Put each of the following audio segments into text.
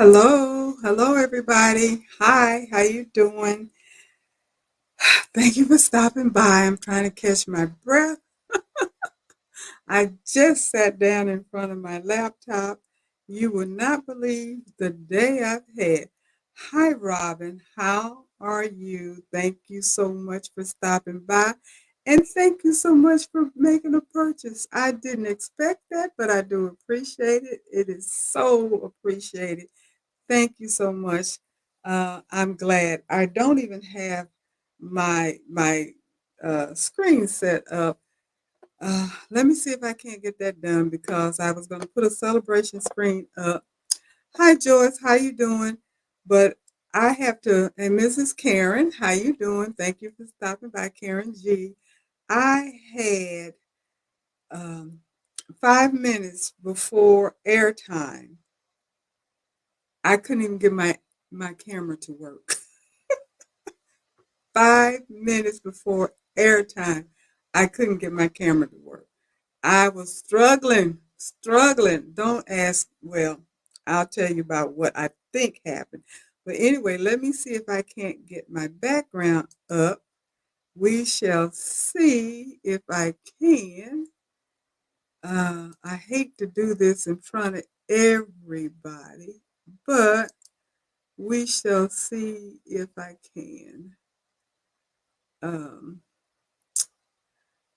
Hello, everybody. Hi, how you doing? Thank you for stopping by. I'm trying to catch my breath. I just sat down in front of my laptop. You will not believe the day I've had. Hi, Robin. How are you? Thank you so much for stopping by. And thank you so much for making a purchase. I didn't expect that, but I do appreciate it. It is so appreciated. Thank you so much. I'm glad. I don't even have my screen set up. Let me see if I can't get that done because I was going to put a celebration screen up. Hi, Joyce. How you doing? But I have to. And Mrs. Karen, how you doing? Thank you for stopping by, Karen G. I had 5 minutes before airtime. I couldn't even get my camera to work. 5 minutes before airtime, I couldn't get my camera to work. I was struggling. Don't ask. Well, I'll tell you about what I think happened. But anyway, let me see if I can't get my background up. We shall see if I can. I hate to do this in front of everybody, but we shall see if I can. Um,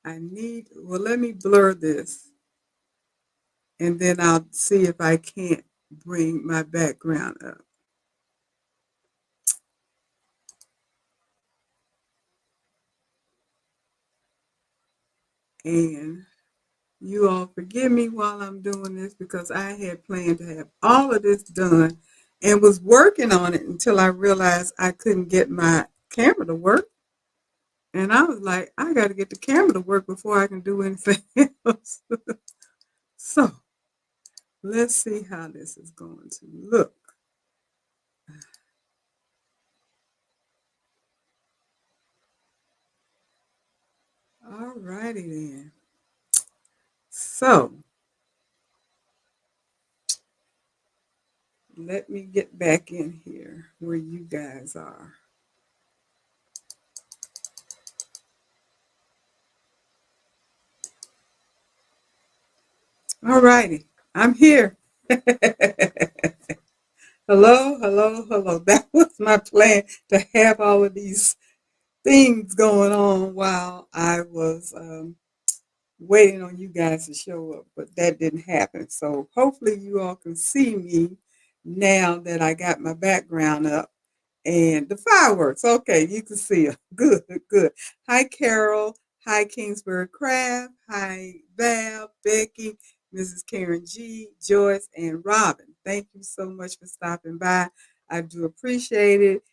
let me blur this and then I'll see if I can't bring my background up. And you all forgive me while I'm doing this because I had planned to have all of this done and was working on it until I realized I couldn't get my camera to work. And I was like, I got to get the camera to work before I can do anything else. So let's see how this is going to look. All righty then. So let me get back in here where you guys are. All righty. I'm here. Hello. That was my plan to have all of these things going on while I was waiting on you guys to show up, but that didn't happen. So hopefully you all can see me now that I got my background up and the fireworks. Okay, you can see them. Good. Hi, Carol. Hi, Kingsbury Craft. Hi, Val, Becky, Mrs. Karen G, Joyce, and Robin. Thank you so much for stopping by. I do appreciate it.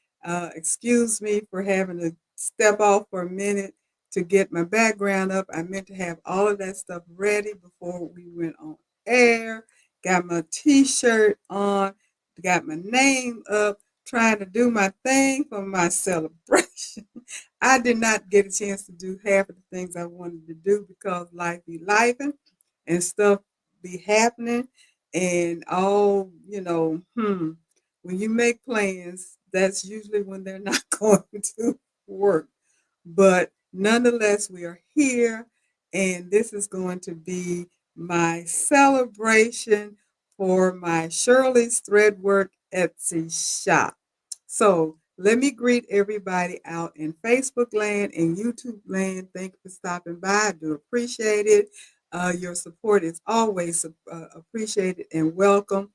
Excuse me for having to step off for a minute to get my background up. I meant to have all of that stuff ready before we went on air. Got my t-shirt on, got my name up, trying to do my thing for my celebration. I did not get a chance to do half of the things I wanted to do because life be lifing and stuff be happening and all, when you make plans, that's usually when they're not going to work. But nonetheless, we are here, and this is going to be my celebration for my Shirley's Threadwork Etsy shop. So let me greet everybody out in Facebook land and YouTube land. Thank you for stopping by. I do appreciate it. Your support is always appreciated and welcome.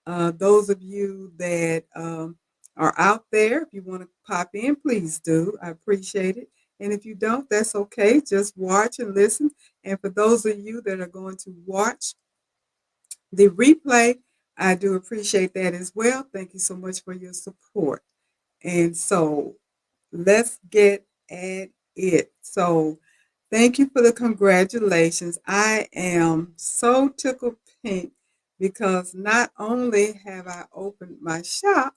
Those of you that are out there, if you want to pop in, please do. I appreciate it. And if you don't, that's okay. Just watch and listen. And for those of you that are going to watch the replay, I do appreciate that as well. Thank you so much for your support. And so let's get at it. So thank you for the congratulations. I am so tickled pink because not only have I opened my shop,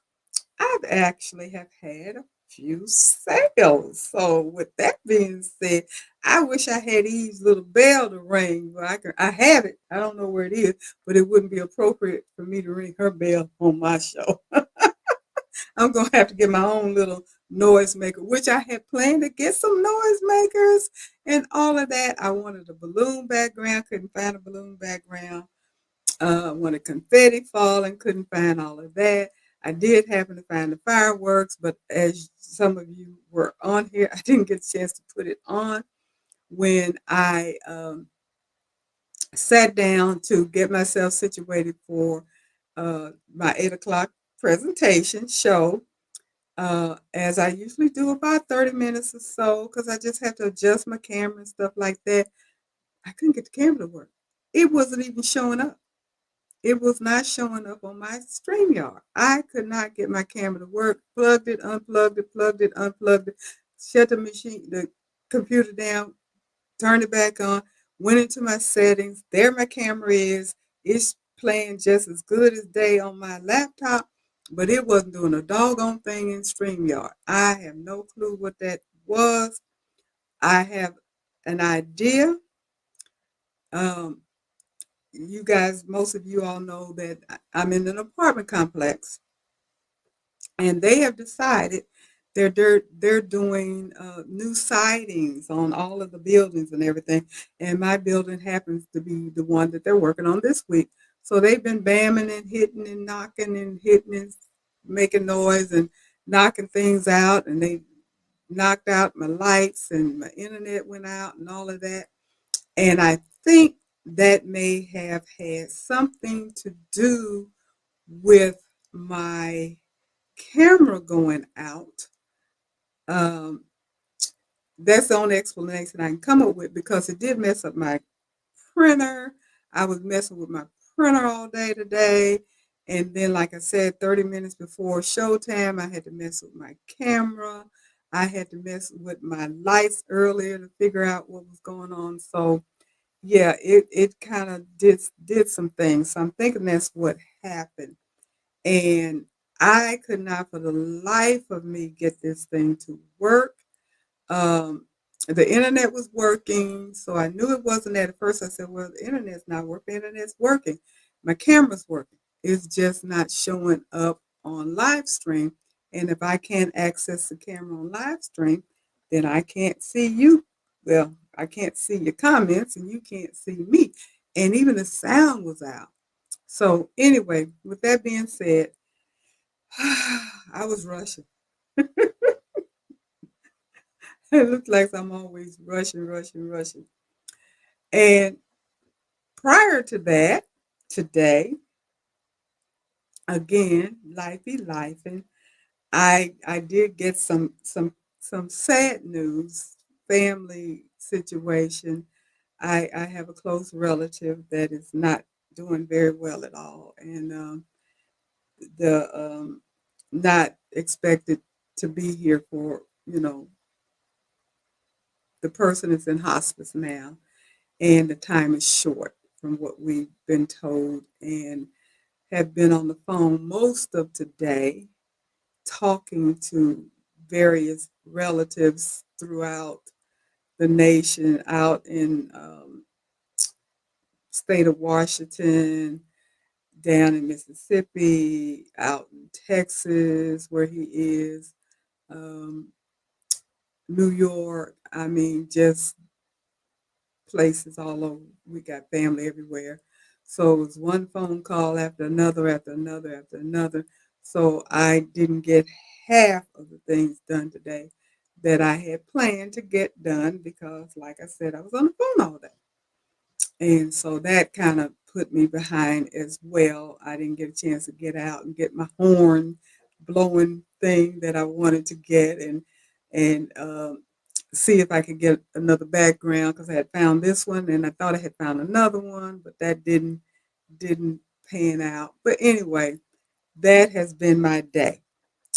I've actually have had a few sales. So with that being said, I wish I had Eve's little bell to ring. But I have it. I don't know where it is, but it wouldn't be appropriate for me to ring her bell on my show. I'm gonna have to get my own little noise maker, which I had planned to get some noise makers and all of that. I wanted a balloon background, couldn't find a balloon background. Wanted confetti falling, couldn't find all of that. I did happen to find the fireworks, but as some of you were on here, I didn't get a chance to put it on when I sat down to get myself situated for my 8 o'clock presentation show. As I usually do, about 30 minutes or so, because I just have to adjust my camera and stuff like that. I couldn't get the camera to work. It wasn't even showing up. It was not showing up on my StreamYard. I could not get my camera to work. Plugged it, unplugged it, shut the computer down, turned it back on, went into my settings. There my camera is. It's playing just as good as day on my laptop, but it wasn't doing a doggone thing in StreamYard. I have no clue what that was. I have an idea. Um, you guys, most of you all know that I'm in an apartment complex, and they have decided they're doing new sidings on all of the buildings and everything. And my building happens to be the one that they're working on this week. So they've been bamming and hitting and knocking and hitting and making noise and knocking things out. And they knocked out my lights and my internet went out and all of that. And I think that may have had something to do with my camera going out. Um, that's the only explanation I can come up with because it did mess up my printer. I was messing with my printer all day today. And then, like I said, 30 minutes before showtime, I had to mess with my camera. I had to mess with my lights earlier to figure out what was going on. So, yeah, it kind of did some things. So I'm thinking that's what happened. And I could not for the life of me get this thing to work. Um, the internet was working, so I knew it wasn't that. At first I said, well, the internet's not working. The internet's working. My camera's working. It's just not showing up on live stream. And if I can't access the camera on live stream, then I can't see you. Well, I can't see your comments and you can't see me. And even the sound was out. So anyway, with that being said, I was rushing. It looks like I'm always rushing. And prior to that, today, again, life be life, and I did get some sad news, family situation. I have a close relative that is not doing very well at all, and the not expected to be here for the person is in hospice now, and the time is short from what we've been told, and have been on the phone most of today talking to various relatives throughout the nation, out in state of Washington, down in Mississippi, out in Texas, where he is, um, New York. I mean, just places all over. We got family everywhere. So it was one phone call after another, after another, after another. So I didn't get half of the things done today that I had planned to get done because, like I said, I was on the phone all day. And so that kind of put me behind as well. I didn't get a chance to get out and get my horn blowing thing that I wanted to get and see if I could get another background because I had found this one and I thought I had found another one, but that didn't pan out. But anyway, that has been my day.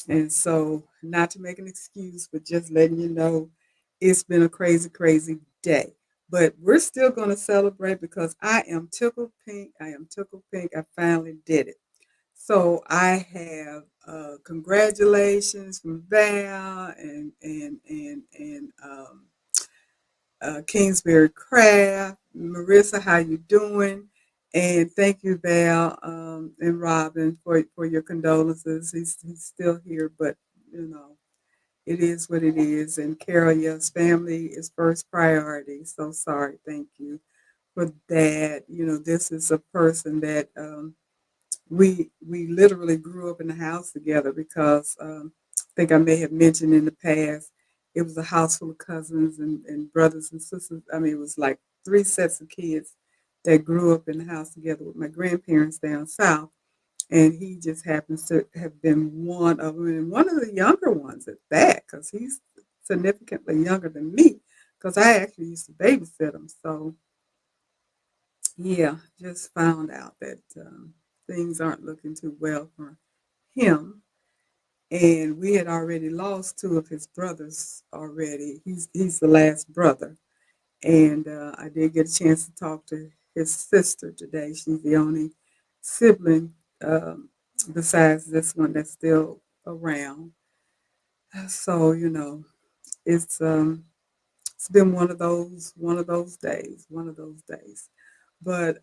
And so, not to make an excuse, but just letting you know it's been a crazy day. But we're still going to celebrate because I am tickled pink. I am tickled pink. I finally did it. So I have congratulations from Val and Kingsbury Craft. Marissa, how you doing? And thank you, Val, and Robin, for your condolences. He's still here, but you know it is what it is. And Carol, yes, family is first priority. So sorry. Thank you for that. You know, this is a person that we literally grew up in the house together because I think I may have mentioned in the past it was a house full of cousins and brothers and sisters. I mean, it was like three sets of kids that grew up in the house together with my grandparents down south. And he just happens to have been one of them, and one of the younger ones at that, because he's significantly younger than me, because I actually used to babysit him. So yeah, just found out that things aren't looking too well for him. And we had already lost two of his brothers already. He's the last brother. And I did get a chance to talk to his sister today. She's the only sibling besides this one that's still around. So, you know, it's um, it's been one of those days, one of those days. But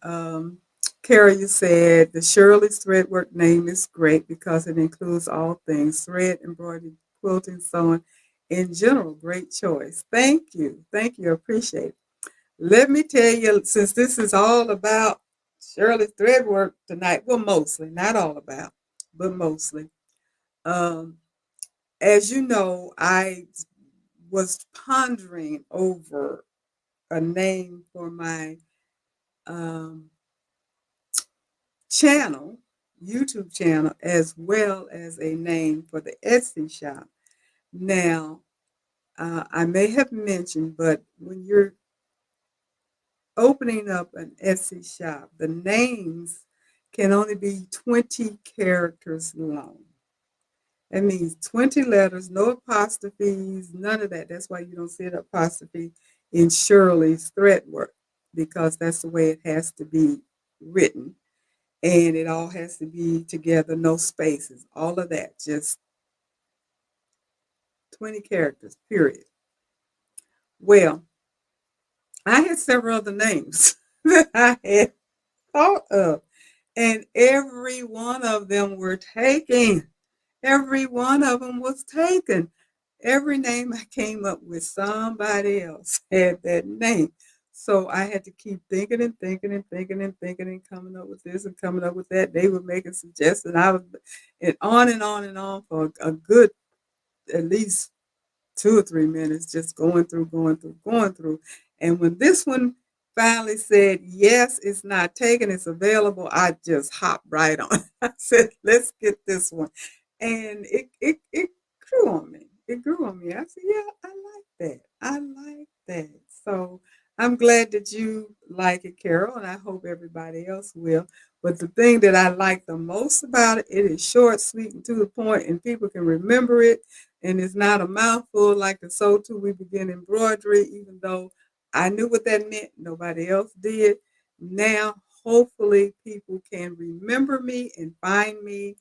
Carrie, you said the Shirley's Threadwork name is great because it includes all things thread, embroidery, quilting, sewing. In general, great choice. Thank you. Thank you. I appreciate it. Let me tell you, since this is all about Shirley's Threadwork tonight, well, mostly, not all about, but mostly. Um, as you know, I was pondering over a name for my um, channel, YouTube channel, as well as a name for the Etsy shop. Now, I may have mentioned, but when you're opening up an Etsy shop, the names can only be 20 characters long. That means 20 letters, no apostrophes, none of that. That's why you don't see an apostrophe in Shirley's thread work, because that's the way it has to be written. And it all has to be together, no spaces, all of that, just 20 characters, period. Well, I had several other names that I had thought of, and every one of them were taken. Every one of them was taken. Every name I came up with, somebody else had that name. So I had to keep thinking and thinking and thinking and thinking and coming up with this and coming up with that. They were making suggestions. I was, and on and on and on for a good at least 2 or 3 minutes, just going through, going through, going through. And when this one finally said, yes, it's not taken, it's available, I just hopped right on. I said, let's get this one. And it grew on me. It grew on me. I said, yeah, I like that. I like that. So I'm glad that you like it, Carol, and I hope everybody else will. But the thing that I like the most about it, it is short, sweet, and to the point, and people can remember it, and it's not a mouthful like the "so too we begin embroidery," even though I knew what that meant, nobody else did. Now, hopefully, people can remember me and find me,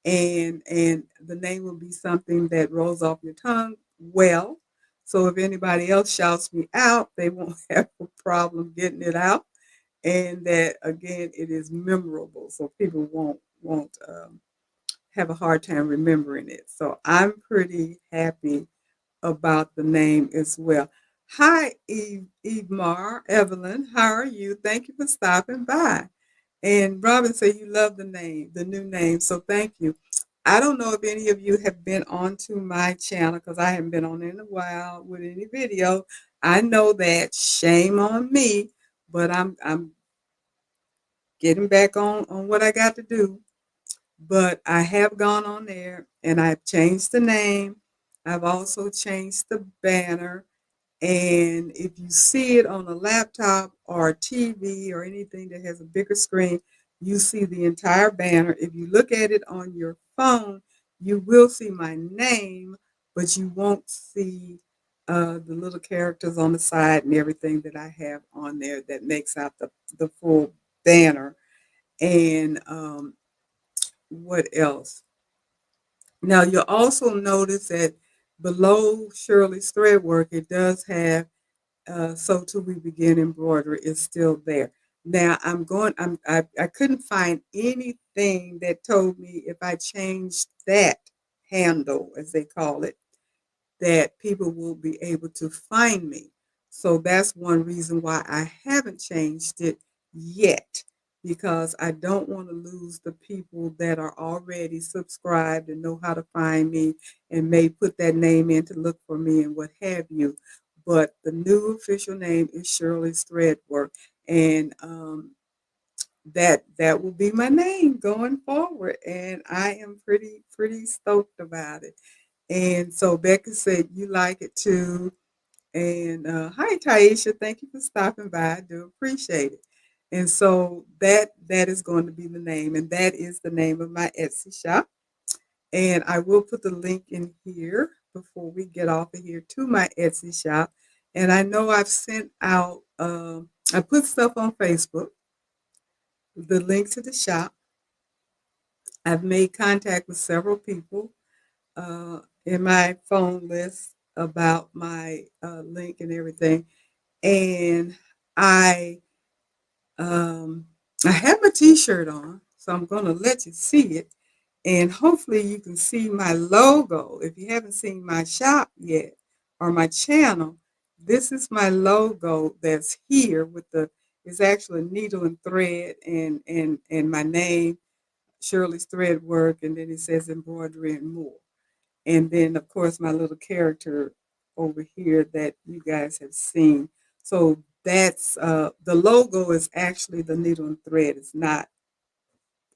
and the name will be something that rolls off your tongue well. So if anybody else shouts me out, they won't have a problem getting it out, and that again, it is memorable, so people won't have a hard time remembering it. So I'm pretty happy about the name as well. Hi, Eve Mar, Evelyn. How are you? Thank you for stopping by. And Robin said you love the name, the new name. So thank you. I don't know if any of you have been onto my channel because I haven't been on it in a while with any video. I know that, shame on me, but I'm getting back on what I got to do. But I have gone on there and I've changed the name. I've also changed the banner. And if you see it on a laptop or a TV or anything that has a bigger screen, you see the entire banner. If you look at it on your phone, you will see my name, but you won't see the little characters on the side and everything that I have on there that makes out the full banner. And what else? Now, you'll also notice that below Shirley's thread work, it does have So Till We Begin Embroidery is still there. Now I couldn't find anything that told me if I changed that handle, as they call it, that people will be able to find me. So that's one reason why I haven't changed it yet, because I don't want to lose the people that are already subscribed and know how to find me and may put that name in to look for me and what have you. But the new official name is Shirley's Threadwork, and that will be my name going forward, and I am pretty stoked about it. And so Becca said you like it too. And hi Taisha, thank you for stopping by. I do appreciate it. And so that is going to be the name, and that is the name of my Etsy shop. And I will put the link in here before we get off of here to my Etsy shop. And I know I've sent out, I put stuff on Facebook, the link to the shop. I've made contact with several people in my phone list about my link and everything. And I um, I have my T-shirt on, so I'm going to let you see it, and hopefully you can see my logo. If you haven't seen my shop yet or my channel, this is my logo that's here with the. It's actually needle and thread and my name, Shirley's Thread Work, and then it says embroidery and more. And then, of course, my little character over here that you guys have seen. So that's the logo is actually the needle and thread. It's not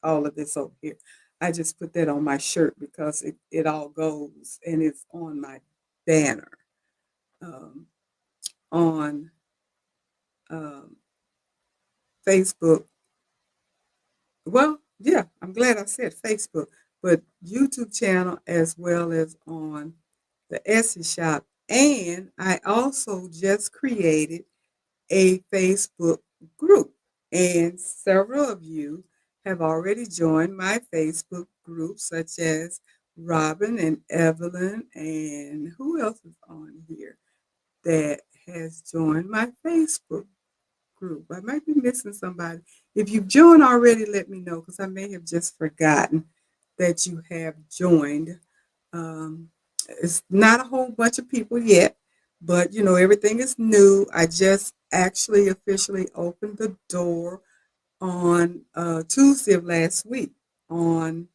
all of this over here. I just put that on my shirt because it all goes and it's on my banner um, on um, Facebook. Well, yeah, I'm glad I said Facebook, but YouTube channel as well as on the Etsy shop. And I also just created a Facebook group. And several of you have already joined my Facebook group, such as Robin and Evelyn. And who else is on here that has joined my Facebook group? I might be missing somebody. If you've joined already, let me know because I may have just forgotten that you have joined. Um, it's not a whole bunch of people yet, but everything is new. I just actually officially opened the door on Tuesday of last week on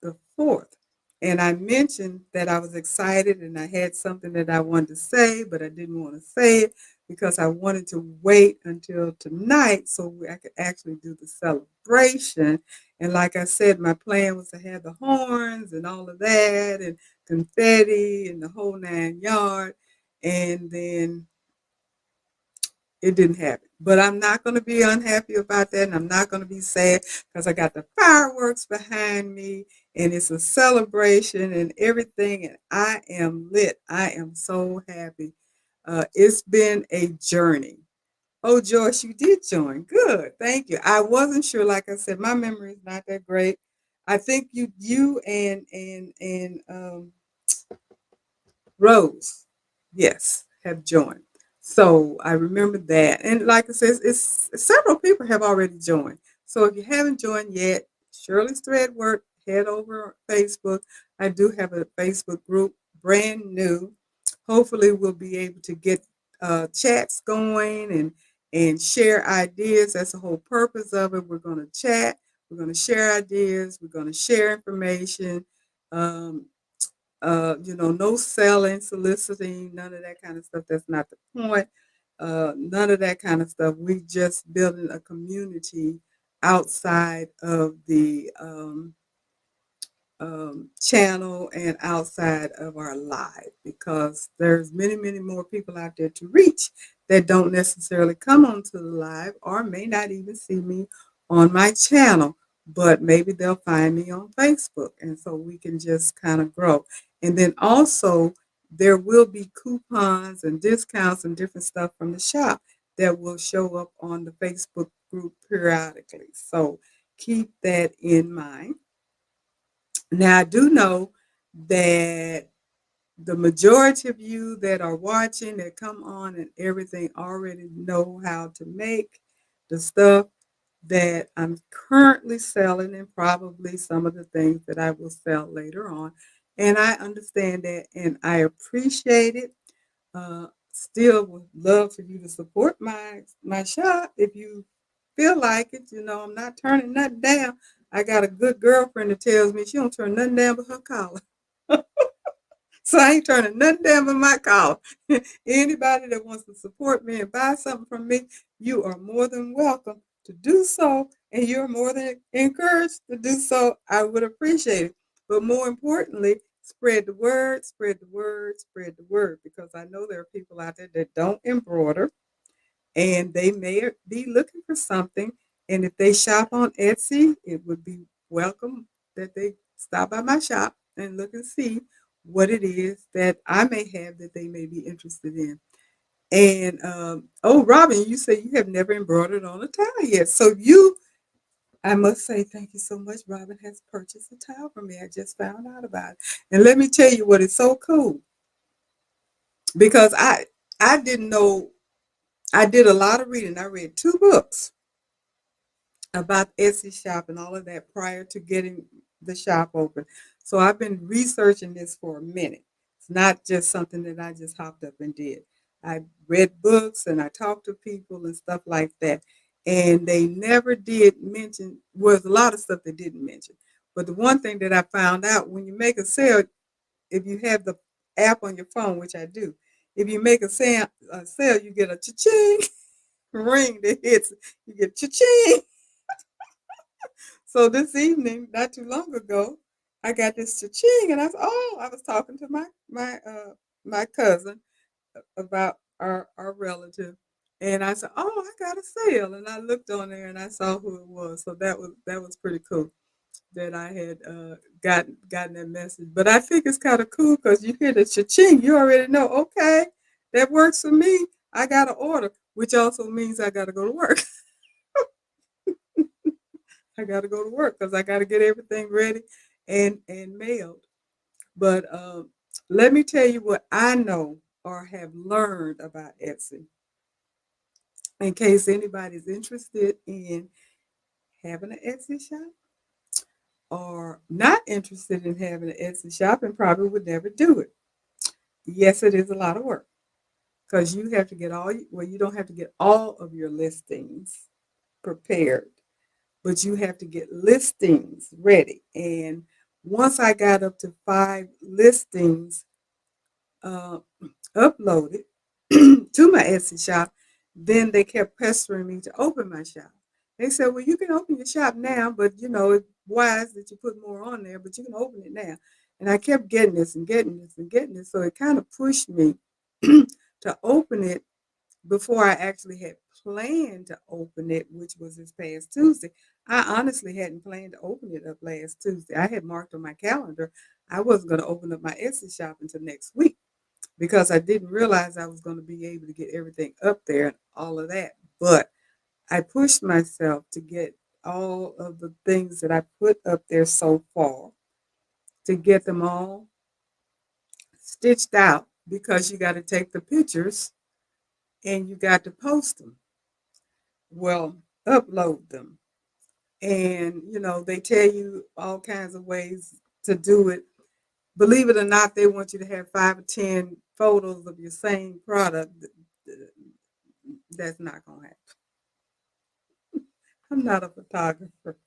the 4th. And I mentioned that I was excited and I had something that I wanted to say, but I didn't want to say it because I wanted to wait until tonight so I could actually do the celebration. And like I said, my plan was to have the horns and all of that and confetti and the whole 9 yard. And then it didn't happen. But I'm not going to be unhappy about that, and I'm not going to be sad because I got the fireworks behind me, and it's a celebration and everything, and I am lit. I am so happy. It's been a journey. Oh, Joyce, you did join. Good, thank you. I wasn't sure. Like I said, my memory is not that great. I think you and Rose, yes, have joined. So I remember that. And like I said, it's several people have already joined. So if you haven't joined yet, Shirley's Thread Work, head over on Facebook. I do have a Facebook group, brand new. Hopefully we'll be able to get chats going and share ideas. That's the whole purpose of it. We're going to chat. We're going to share ideas. We're going to share information. Um, no selling, soliciting, none of that kind of stuff. That's not the point. None of that kind of stuff. We just building a community outside of the channel and outside of our live because there's many more people out there to reach that don't necessarily come onto the live or may not even see me on my channel, but maybe they'll find me on Facebook, and so we can just kind of grow. And then also there will be coupons and discounts and different stuff from the shop that will show up on the Facebook group periodically, so keep that in mind. Now, I do know that the majority of you that are watching that come on and everything already know how to make the stuff that I'm currently selling and probably some of the things that I will sell later on. And I understand that and I appreciate it. Still would love for you to support my shop if you feel like it. You know, I'm not turning nothing down. I got a good girlfriend that tells me she don't turn nothing down but her collar. So I ain't turning nothing down but my call. Anybody that wants to support me and buy something from me, you are more than welcome to do so. And you're more than encouraged to do so. I would appreciate it. But more importantly, spread the word, spread the word, spread the word. Because I know there are people out there that don't embroider and they may be looking for something. And if they shop on Etsy, it would be welcome that they stop by my shop and look and see what it is that I may have that they may be interested in. And oh, Robin, you say you have never embroidered on a towel yet. So I must say thank you so much. Robin has purchased a towel from me. I just found out about it. And let me tell you what is so cool because I didn't know. I did a lot of reading. I read 2 books about Etsy shop and all of that prior to getting the shop open. So I've been researching this for a minute. It's not just something that I just hopped up and did. I read books and I talked to people and stuff like that. And they never did mention, well, there's a lot of stuff they didn't mention. But the one thing that I found out when you make a sale, if you have the app on your phone, which I do, if you make a sale, you get a cha-ching ring that hits. You get cha-ching. So this evening, not too long ago, I got this cha-ching, and I said, "Oh, I was talking to my cousin about our relative, and I said, "Oh, I got a sale," and I looked on there and I saw who it was. So that was pretty cool that I had gotten that message. But I think it's kind of cool because you hear the cha-ching, you already know. Okay, that works for me. I got an order, which also means I got to go to work. I got to go to work because I got to get everything ready and mailed. But let me tell you what I know or have learned about Etsy in case anybody's interested in having an Etsy shop or not interested in having an Etsy shop and probably would never do it. Yes, it is a lot of work because you have to get well, you don't have to get all of your listings prepared, but you have to get listings ready. And once I got up to 5 listings uh, uploaded to my Etsy shop, then they kept pestering me to open my shop. They said, "Well, you can open your shop now, but it's wise that you put more on there, but you can open it now." And I kept getting this and getting this and getting this. So it kind of pushed me to open it before I actually had planned to open it, which was this past Tuesday. I honestly hadn't planned to open it up last Tuesday. I had marked on my calendar I wasn't going to open up my Etsy shop until next week because I didn't realize I was going to be able to get everything up there and all of that. But I pushed myself to get all of the things that I put up there so far to get them all stitched out because you got to take the pictures and you got to post them. Well, upload them. And, they tell you all kinds of ways to do it. Believe it or not, they want you to have 5 or 10 photos of your same product. That's not going to happen. I'm not a photographer.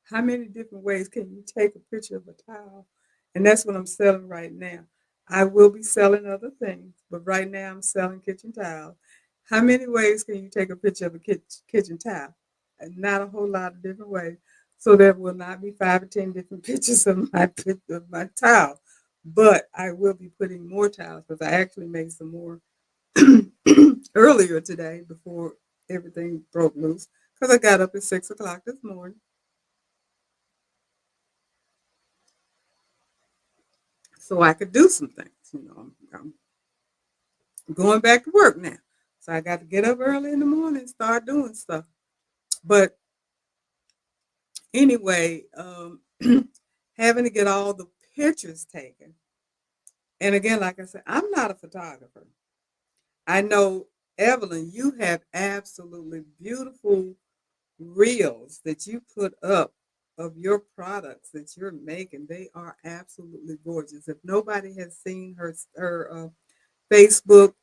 How many different ways can you take a picture of a towel? And that's what I'm selling right now. I will be selling other things, but right now I'm selling kitchen towels. How many ways can you take a picture of a kitchen towel? And not a whole lot of different ways. So there will not be 5 or 10 different pictures of my towel. But I will be putting more towels because I actually made some more earlier today before everything broke loose. Because I got up at 6 o'clock this morning so I could do some things. I'm going back to work now. So I got to get up early in the morning and start doing stuff. But anyway, having to get all the pictures taken And again, like I said, I'm not a photographer. I know, Evelyn, you have absolutely beautiful reels that you put up of your products that you're making. They are absolutely gorgeous. If nobody has seen her Facebook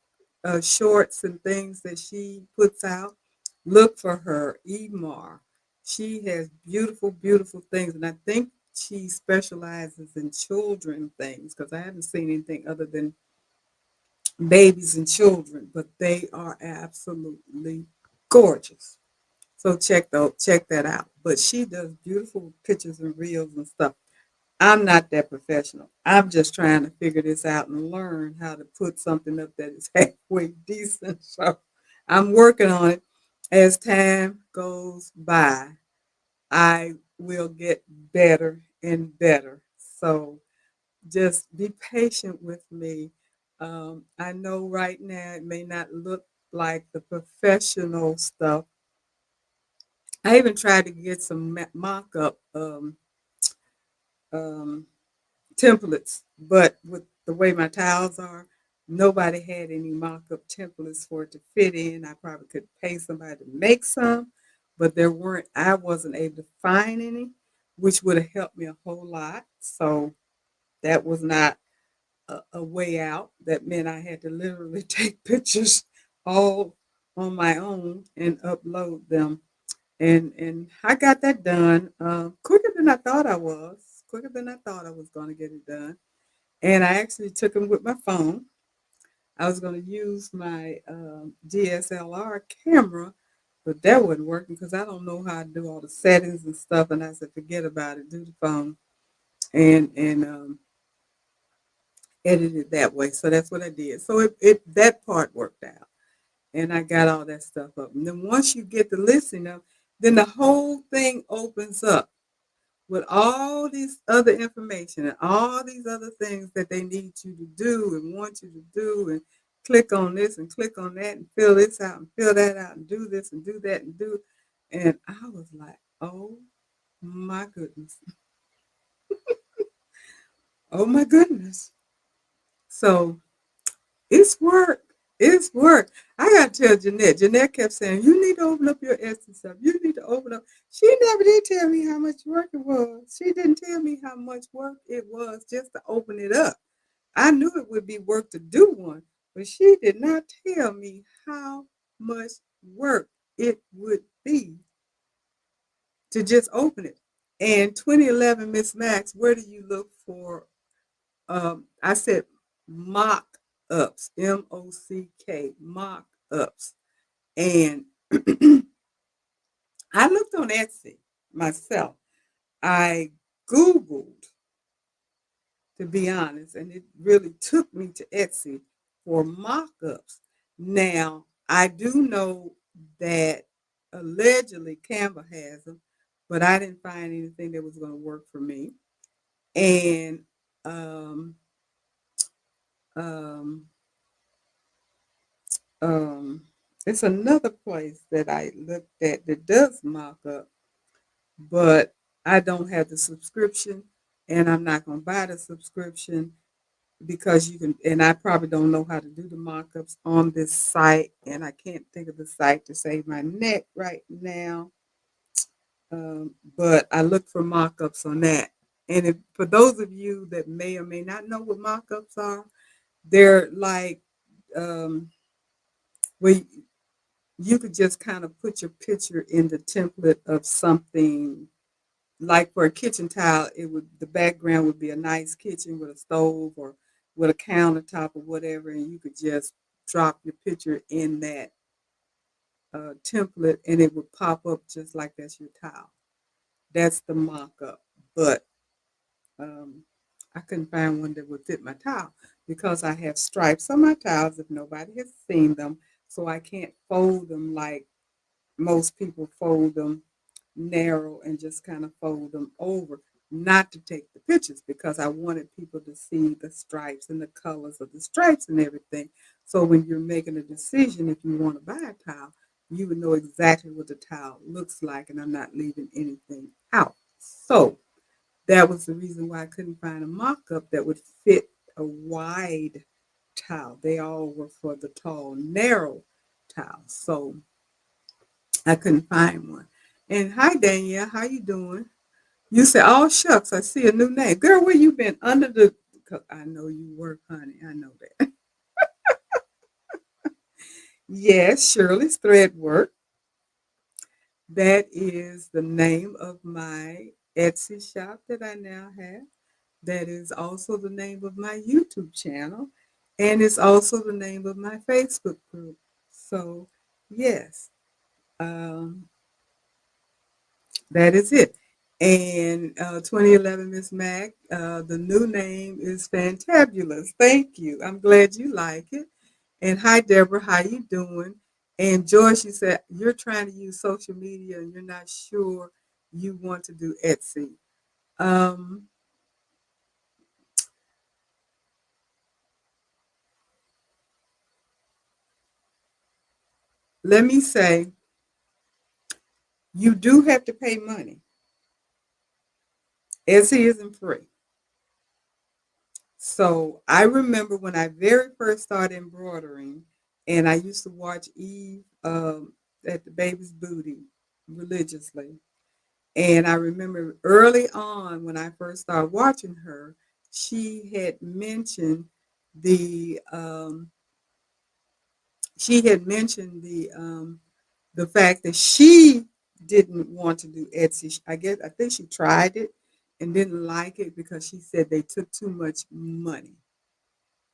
shorts and things that she puts out, look for her, Emar. She has beautiful, beautiful things, and I think she specializes in children things because I haven't seen anything other than babies and children, but they are absolutely gorgeous. So check that out. But she does beautiful pictures and reels and stuff. I'm not that professional. I'm just trying to figure this out and learn how to put something up that is halfway decent. So I'm working on it. As time goes by, I will get better and better. So just be patient with me. I know right now it may not look like the professional stuff. I even tried to get some mock up um, templates, but with the way my tiles are, nobody had any mock up templates for it to fit in. I probably could pay somebody to make some, but there weren't, I wasn't able to find any, which would have helped me a whole lot. So that was not a way out. That meant I had to literally take pictures all on my own and upload them. And I got that done quicker than I thought I was. Quicker than I thought I was going to get it done. And I actually took them with my phone. I was going to use my DSLR camera, but that wasn't working because I don't know how to do all the settings and stuff. And I said, forget about it. Do the phone and edit it that way. So that's what I did. So it that part worked out, and I got all that stuff up. And then once you get the listing up, then the whole thing opens up with all these other information and all these other things that they need you to do and want you to do and click on this and click on that and fill this out and fill that out and do this and do that and do. And I was like, oh my goodness. Oh my goodness. So it's work. It's work. I gotta tell Jeanette. Jeanette kept saying, "You need to open up your Etsy stuff. You need to open up." She never did tell me how much work it was. She didn't tell me how much work it was just to open it up. I knew it would be work to do one, but she did not tell me how much work it would be to just open it. And 2011 Miss Max, where do you look for I said mock ups, MOCK, mock ups. And I looked on Etsy myself. I Googled, to be honest, and it really took me to Etsy for mock ups. Now, I do know that allegedly Canva has them, but I didn't find anything that was going to work for me. And um, um, Um, it's another place that I looked at that does mock up, but I don't have the subscription and I'm not going to buy the subscription because you can, and I probably don't know how to do the mock ups on this site, and I can't think of the site to save my neck right now. But I look for mock ups on that. And if, for those of you that may or may not know what mock ups are, they're like, um, where you could just kind of put your picture in the template of something like for a kitchen tile, it would the background would be a nice kitchen with a stove or with a countertop or whatever, and you could just drop your picture in that template and it would pop up just like that's your tile. That's the mock-up. But um, I couldn't find one that would fit my tile because I have stripes on my tiles if nobody has seen them. So I can't fold them like most people fold them narrow and just kind of fold them over, not to take the pictures because I wanted people to see the stripes and the colors of the stripes and everything. So when you're making a decision if you want to buy a towel, you would know exactly what the towel looks like, and I'm not leaving anything out. So that was the reason why I couldn't find a mock-up that would fit a wide tile. They all were for the tall, narrow tile. So I couldn't find one. And hi, Danielle, how you doing? You said, "Oh shucks, I see a new name, girl. Where you been under the?" 'Cause I know you work, honey. I know that. Yes, Shirley's Thread Work. That is the name of my Etsy shop that I now have. That is also the name of my YouTube channel, and it's also the name of my Facebook group. So, yes, um, that is it. And 2011 Miss Mac, the new name is fantabulous. Thank you. I'm glad you like it. And hi, Deborah. How you doing? And Joyce, she said you're trying to use social media and you're not sure you want to do Etsy. Um, Let me say, you do have to pay money. Etsy isn't free. So I remember when I very first started embroidering, and I used to watch Eve at the baby's booty religiously. And I remember early on when I first started watching her, she had mentioned the the fact that she didn't want to do Etsy. I think she tried it and didn't like it because she said they took too much money.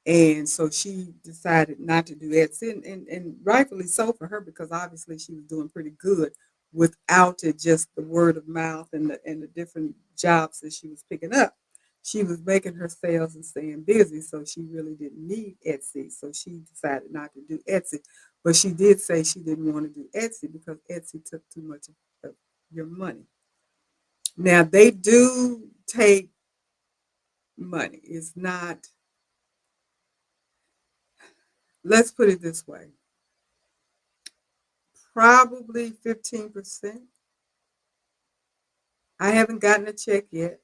And so she decided not to do Etsy, and rightfully so for her because obviously she was doing pretty good without it, just the word of mouth and the different jobs that she was picking up. She was making her sales and staying busy, so she really didn't need Etsy. So she decided not to do Etsy, but she did say she didn't want to do Etsy because Etsy took too much of your money. Now they do take money. It's not. Let's put it this way. Probably 15%. I haven't gotten a check yet.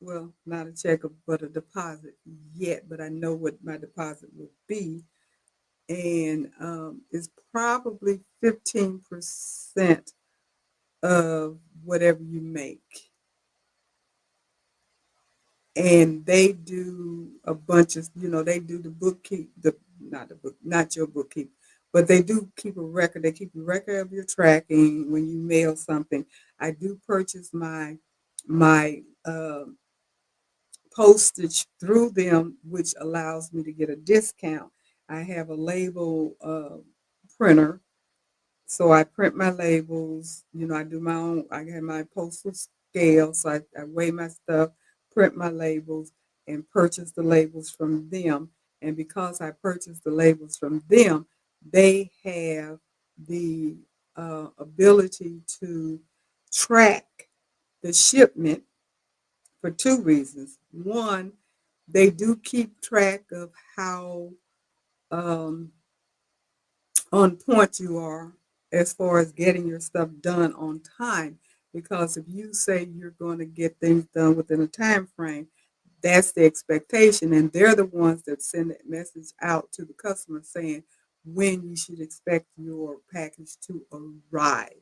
Well, not a check, but a deposit yet, but I know what my deposit will be. And it's probably 15% of whatever you make. And they do a bunch of, they do the bookkeep, not your bookkeep, but they do keep a record. They keep a record of your tracking when you mail something. I do purchase my postage through them, which allows me to get a discount. I have a label printer, so I print my labels. I do my own. I have my postal scale, so I weigh my stuff, print my labels, and purchase the labels from them. And because I purchase the labels from them, they have the ability to track the shipment for two reasons. One, they do keep track of how um, on point you are as far as getting your stuff done on time. Because if you say you're going to get things done within a time frame, that's the expectation, and they're the ones that send that message out to the customer saying when you should expect your package to arrive.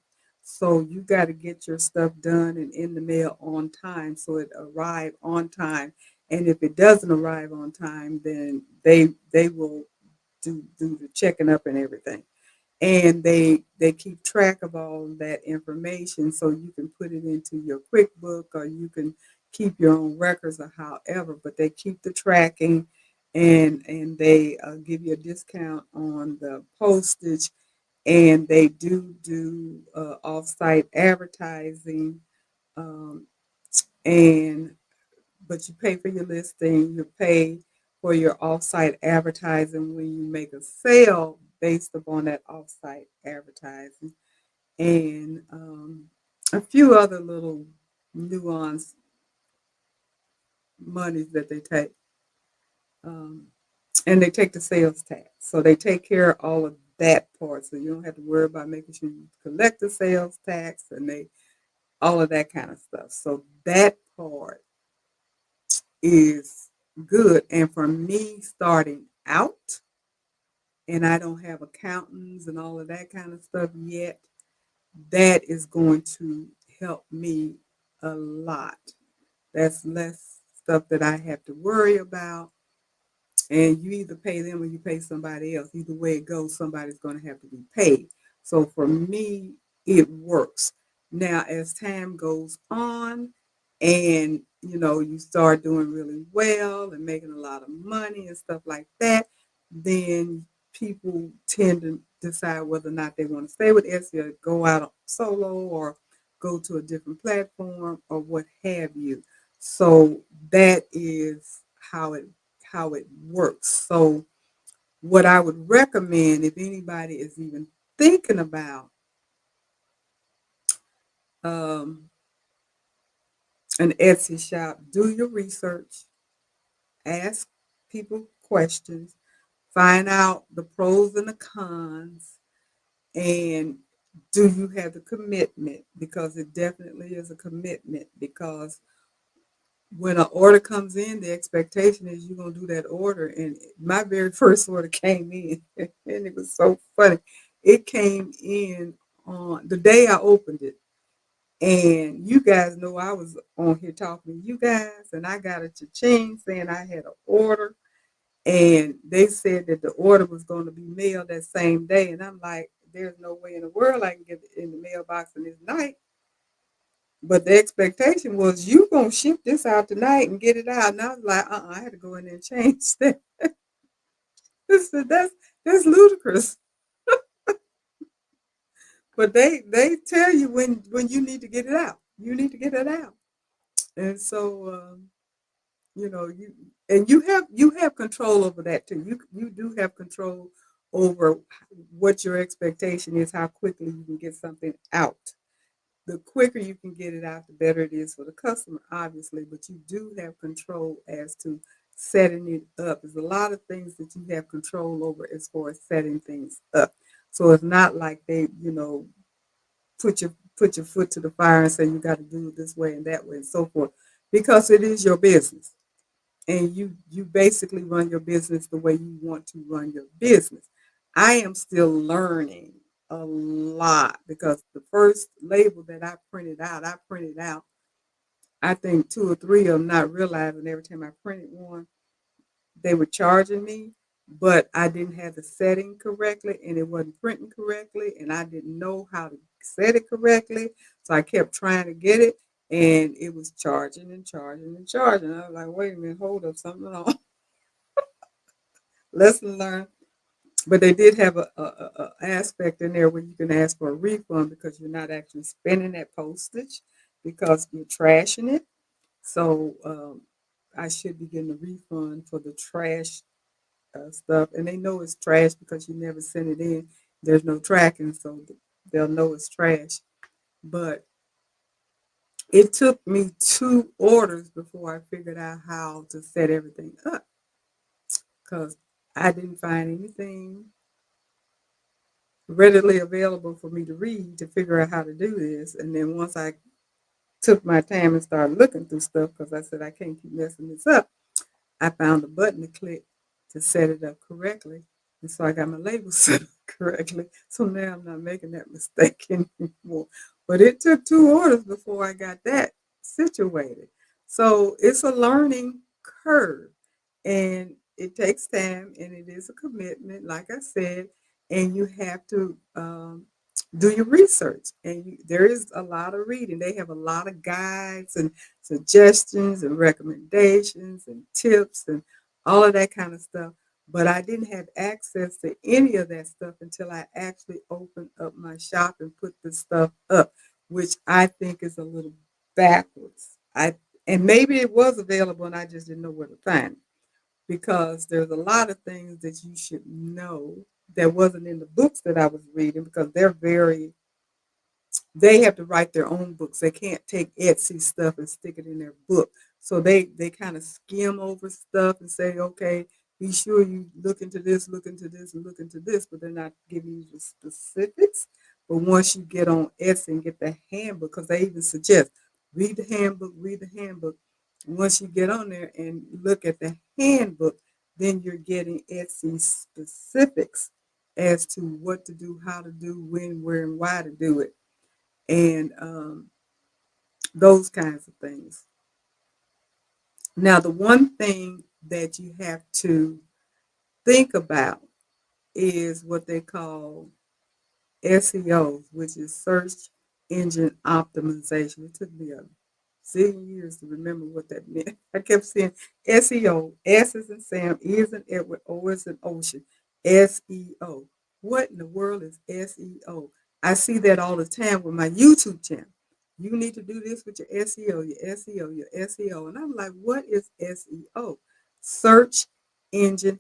So you got to get your stuff done and in the mail on time so it arrive on time. And if it doesn't arrive on time, then they will do the checking up and everything, and they keep track of all that information so you can put it into your QuickBook or you can keep your own records or however, but they keep the tracking, and they give you a discount on the postage, and they do off-site advertising, um, and but you pay for your listing, you pay for your offsite advertising when you make a sale based upon that offsite advertising, and a few other little nuanced monies that they take. Um, and they take the sales tax. So they take care of all of that part. So you don't have to worry about making sure you collect the sales tax and they all of that kind of stuff. So that part is good. And for me starting out, and I don't have accountants and all of that kind of stuff yet, that is going to help me a lot. That's less stuff that I have to worry about. And you either pay them or you pay somebody else. Either way it goes, somebody's going to have to be paid. So for me, it works. Now, as time goes on, and you start doing really well and making a lot of money and stuff like that, then people tend to decide whether or not they want to stay with Etsy or go out solo or go to a different platform or what have you. So that is how it works. So what I would recommend if anybody is even thinking about um, an Etsy shop, do your research, ask people questions, find out the pros and the cons, and do you have the commitment? Because it definitely is a commitment. Because when an order comes in, the expectation is you're gonna do that order. And my very first order came in, and it was so funny. It came in on the day I opened it, and you guys know I was on here talking to you guys, and I got a cha-ching saying I had an order, and they said that the order was going to be mailed that same day, and I'm like, there's no way in the world I can get it in the mailbox in this night. But the expectation was you gonna ship this out tonight and get it out. And I was like, I had to go in there and change that. That's ludicrous. But they tell you when you need to get it out. You need to get it out. And so you have control over that too. You do have control over what your expectation is, how quickly you can get something out. The quicker you can get it out, the better it is for the customer, obviously. But you do have control as to setting it up. There's a lot of things that you have control over as far as setting things up. So it's not like they, put your foot to the fire and say you got to do it this way and that way and so forth, because it is your business, and you basically run your business the way you want to run your business. I am still learning a lot because the first label that I printed out, I think two or three of them, not realizing every time I printed one, they were charging me, but I didn't have the setting correctly and it wasn't printing correctly and I didn't know how to set it correctly. So I kept trying to get it and it was charging and charging and charging. I was like, wait a minute, hold up, something wrong. Lesson learned. But they did have a aspect in there where you can ask for a refund because you're not actually spending that postage because you're trashing it. So I should be getting a refund for the trash stuff, and they know it's trash because you never send it in. There's no tracking, so they'll know it's trash. But it took me 2 orders before I figured out how to set everything up because I didn't find anything readily available for me to read to figure out how to do this. And then once I took my time and started looking through stuff because I said I can't keep messing this up, I found a button to click to set it up correctly. And so I got my label set up correctly. So now I'm not making that mistake anymore. But it took 2 orders before I got that situated. So it's a learning curve. And it takes time and it is a commitment, like I said, and you have to do your research. And there is a lot of reading. They have a lot of guides and suggestions and recommendations and tips and all of that kind of stuff. But I didn't have access to any of that stuff until I actually opened up my shop and put this stuff up, which I think is a little backwards. And maybe it was available and I just didn't know where to find it because there's a lot of things that you should know that wasn't in the books that I was reading because they have to write their own books. They can't take Etsy stuff and stick it in their book. So they kind of skim over stuff and say, okay, be sure you look into this, look into this, and look into this, but they're not giving you the specifics. But once you get on Etsy and get the handbook, because they even suggest read the handbook, Once you get on there and look at the handbook, then you're getting Etsy specifics as to what to do, how to do, when, where, and why to do it, and those kinds of things. Now, the one thing that you have to think about is what they call SEO, which is search engine optimization. It took me a zillion years to remember what that meant. I kept saying SEO, S is in Sam, E is in Edward, O is in Ocean, SEO. What in the world is SEO? I see that all the time with my YouTube channel. You need to do this with your SEO, your SEO, your SEO. And I'm like, what is SEO? Search engine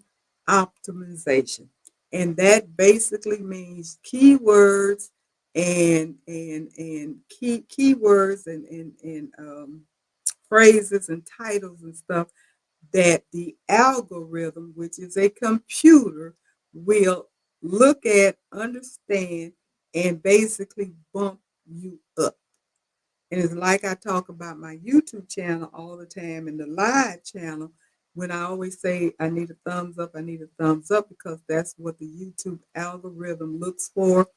optimization. And that basically means keywords and keywords and phrases and titles and stuff that the algorithm, which is a computer, will look at, understand, and basically bump you up. And it's like I talk about my YouTube channel all the time and the live channel when I always say I need a thumbs up, I need a thumbs up because that's what the YouTube algorithm looks for.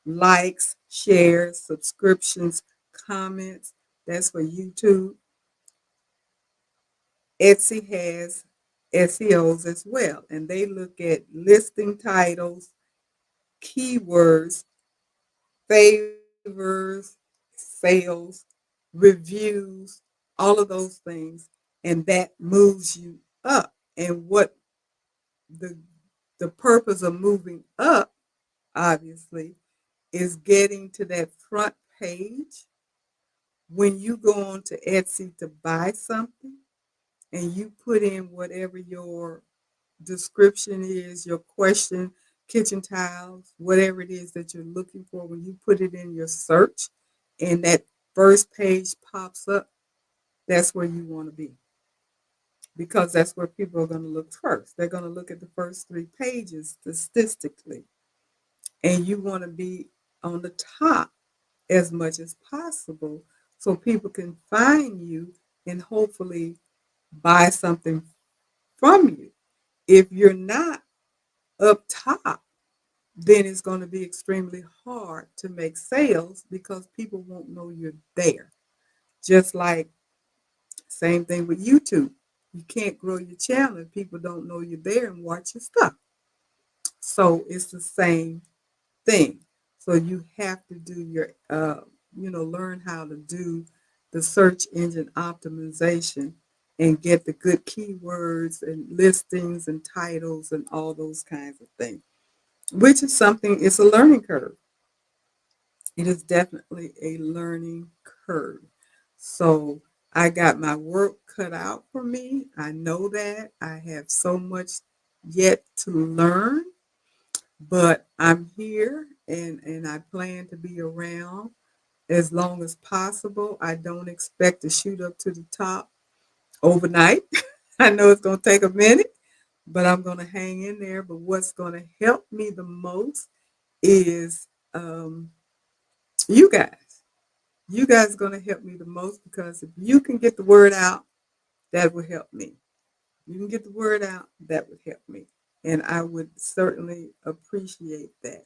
Likes, shares, subscriptions, comments. That's for YouTube. Etsy has SEOs as well, and they look at listing titles, keywords, favors, sales, reviews, all of those things, and that moves you up. And what the the purpose of moving up, obviously, is getting to that front page when you go on to Etsy to buy something and you put in whatever your description is, your question, kitchen tiles, whatever it is that you're looking for, when you put it in your search and that first page pops up, that's where you want to be because that's where people are going to look first. They're going to look at the first three pages statistically, and you want to be on the top as much as possible so people can find you and hopefully buy something from you. If you're not up top, then it's going to be extremely hard to make sales because people won't know you're there. Just like same thing with YouTube. You can't grow your channel if people don't know you're there and watch your stuff. So it's the same thing. So you have to do your, learn how to do the search engine optimization and get the good keywords and listings and titles and all those kinds of things, which is something, it's a learning curve. It is definitely a learning curve. So I got my work cut out for me. I know that. I have so much yet to learn, but I'm here and I plan to be around as long as possible. I don't expect to shoot up to the top overnight. I know it's going to take a minute, but I'm going to hang in there. But what's going to help me the most is you guys. You guys are going to help me the most because if you can get the word out, that will help me. You can get the word out, that would help me. And I would certainly appreciate that.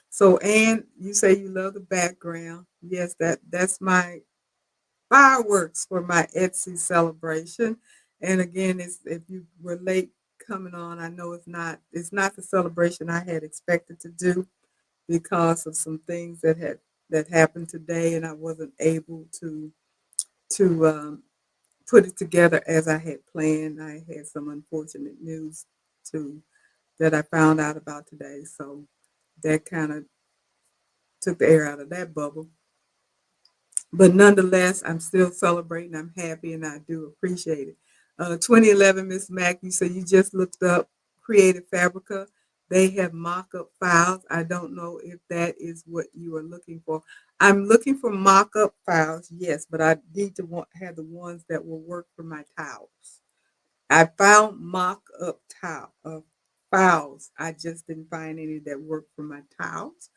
So, Ann, you say you love the background. Yes, that's my fireworks for my Etsy celebration. And again, it's, if you were late coming on, I know it's not the celebration I had expected to do because of some things that happened today, and I wasn't able to put it together as I had planned. I had some unfortunate news to that I found out about today, so that kind of took the air out of that bubble. But nonetheless, I'm still celebrating. I'm happy, and I do appreciate it. 2011, Miss Mac, you said you just looked up Creative Fabrica. They have mock-up files. I don't know if that is what you are looking for. I'm looking for mock-up files, yes, but I need to have the ones that will work for my towels. I found mock-up files. I just didn't find any that work for my towels.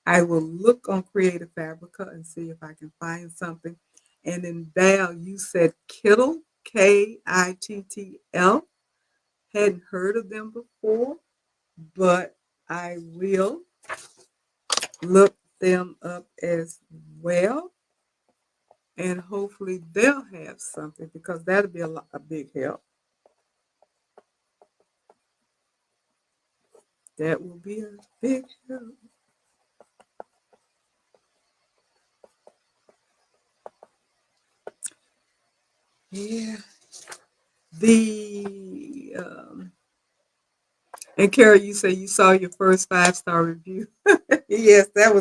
I will look on Creative Fabrica and see if I can find something. And then Val, you said Kittle. Kittl. Hadn't heard of them before, but I will look them up as well, and hopefully they'll have something because that'll be a big help. That will be a big help. Yeah. The and Carol, you say you saw your first 5-star review. Yes, that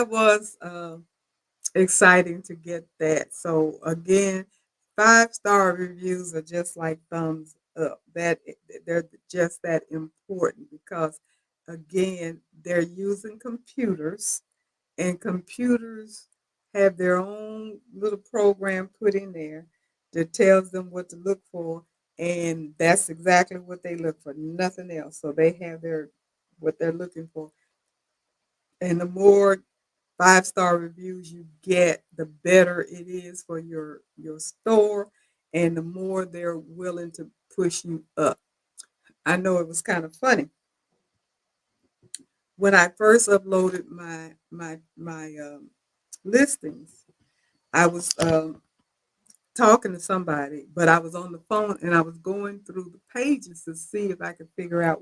was exciting to get that. So again, 5-star reviews are just like thumbs up. That they're just that important because again, they're using computers, and computers have their own little program put in there that tells them what to look for, and that's exactly what they look for, nothing else. So they have their what they're looking for, and the more 5-star reviews you get, the better it is for your store, and the more they're willing to push you up. I know it was kind of funny when I first uploaded my listings. I was talking to somebody, but I was on the phone and I was going through the pages to see if I could figure out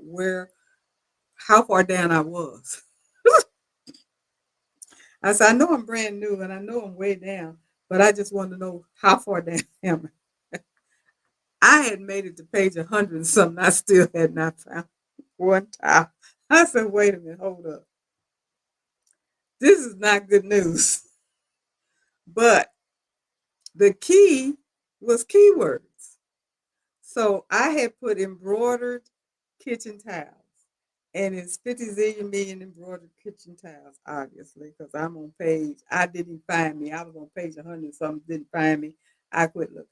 how far down I was. I said, I know I'm brand new and I know I'm way down, but I just want to know how far down am I. I had made it to page 100 and something. I still had not found one tile. I said, wait a minute, hold up. This is not good news. But the key was keywords. So I had put embroidered kitchen tiles. And it's 50 zillion million embroidered kitchen tiles, obviously, because I'm on page, I didn't find me. I was on page 100 something, didn't find me. I quit looking.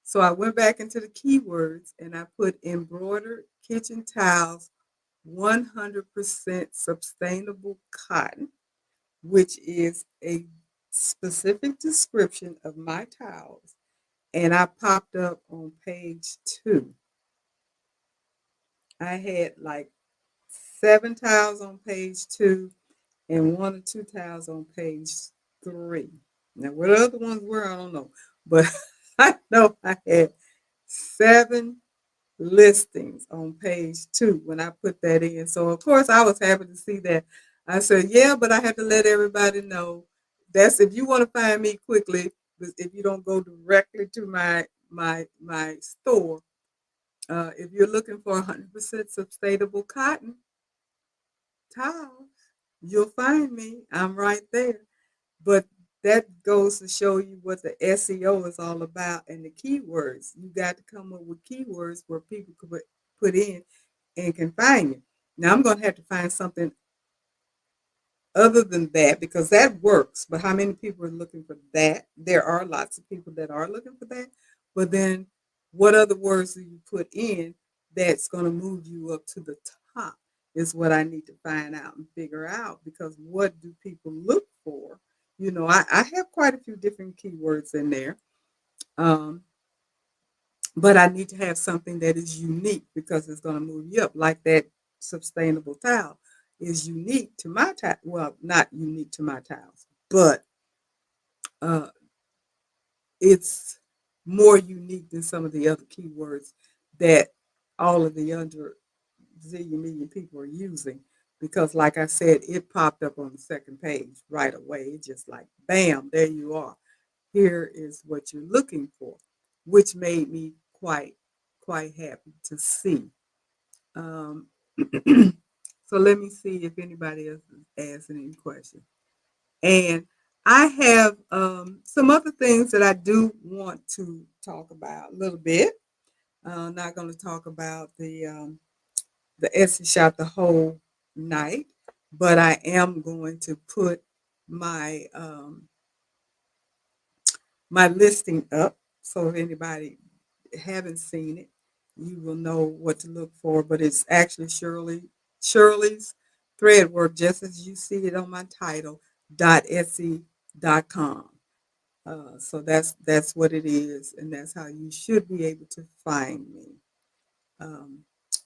So I went back into the keywords and I put embroidered kitchen tiles, 100% sustainable cotton, which is a specific description of my tiles. And I popped up on page 2. I had like 7 tiles on page 2 and 1 or 2 tiles on page 3. Now, what other ones were, I don't know. But I know I had 7 listings on page 2 when I put that in. So, of course, I was happy to see that. I said, yeah, but I have to let everybody know that's if you want to find me quickly, if you don't go directly to my store, if you're looking for 100% sustainable cotton tile, you'll find me. I'm right there. But that goes to show you what the SEO is all about and the keywords. You got to come up with keywords where people could put in and can find you. Now I'm going to have to find something other than that because that works. But how many people are looking for that? There are lots of people that are looking for that. But then what other words do you put in that's going to move you up to the top is what I need to find out and figure out because what do people look for? You know, I have quite a few different keywords in there. Um, but I need to have something that is unique because it's going to move you up, like that sustainable tile is unique to my tile. Well, not unique to my tiles, but uh, it's more unique than some of the other keywords that all of the under zillion million people are using. Because, like I said, it popped up on the second page right away. It's just like, bam, there you are. Here is what you're looking for, which made me quite happy to see. Um, so let me see if anybody else is asking any questions. And I have some other things that I do want to talk about a little bit. I'm not going to talk about the Etsy shop the whole night, but I am going to put my my listing up. So if anybody haven't seen it, you will know what to look for. But it's actually Shirley's Thread Work, just as you see it on my title, .etsy.com. So that's what it is, and that's how you should be able to find me, um,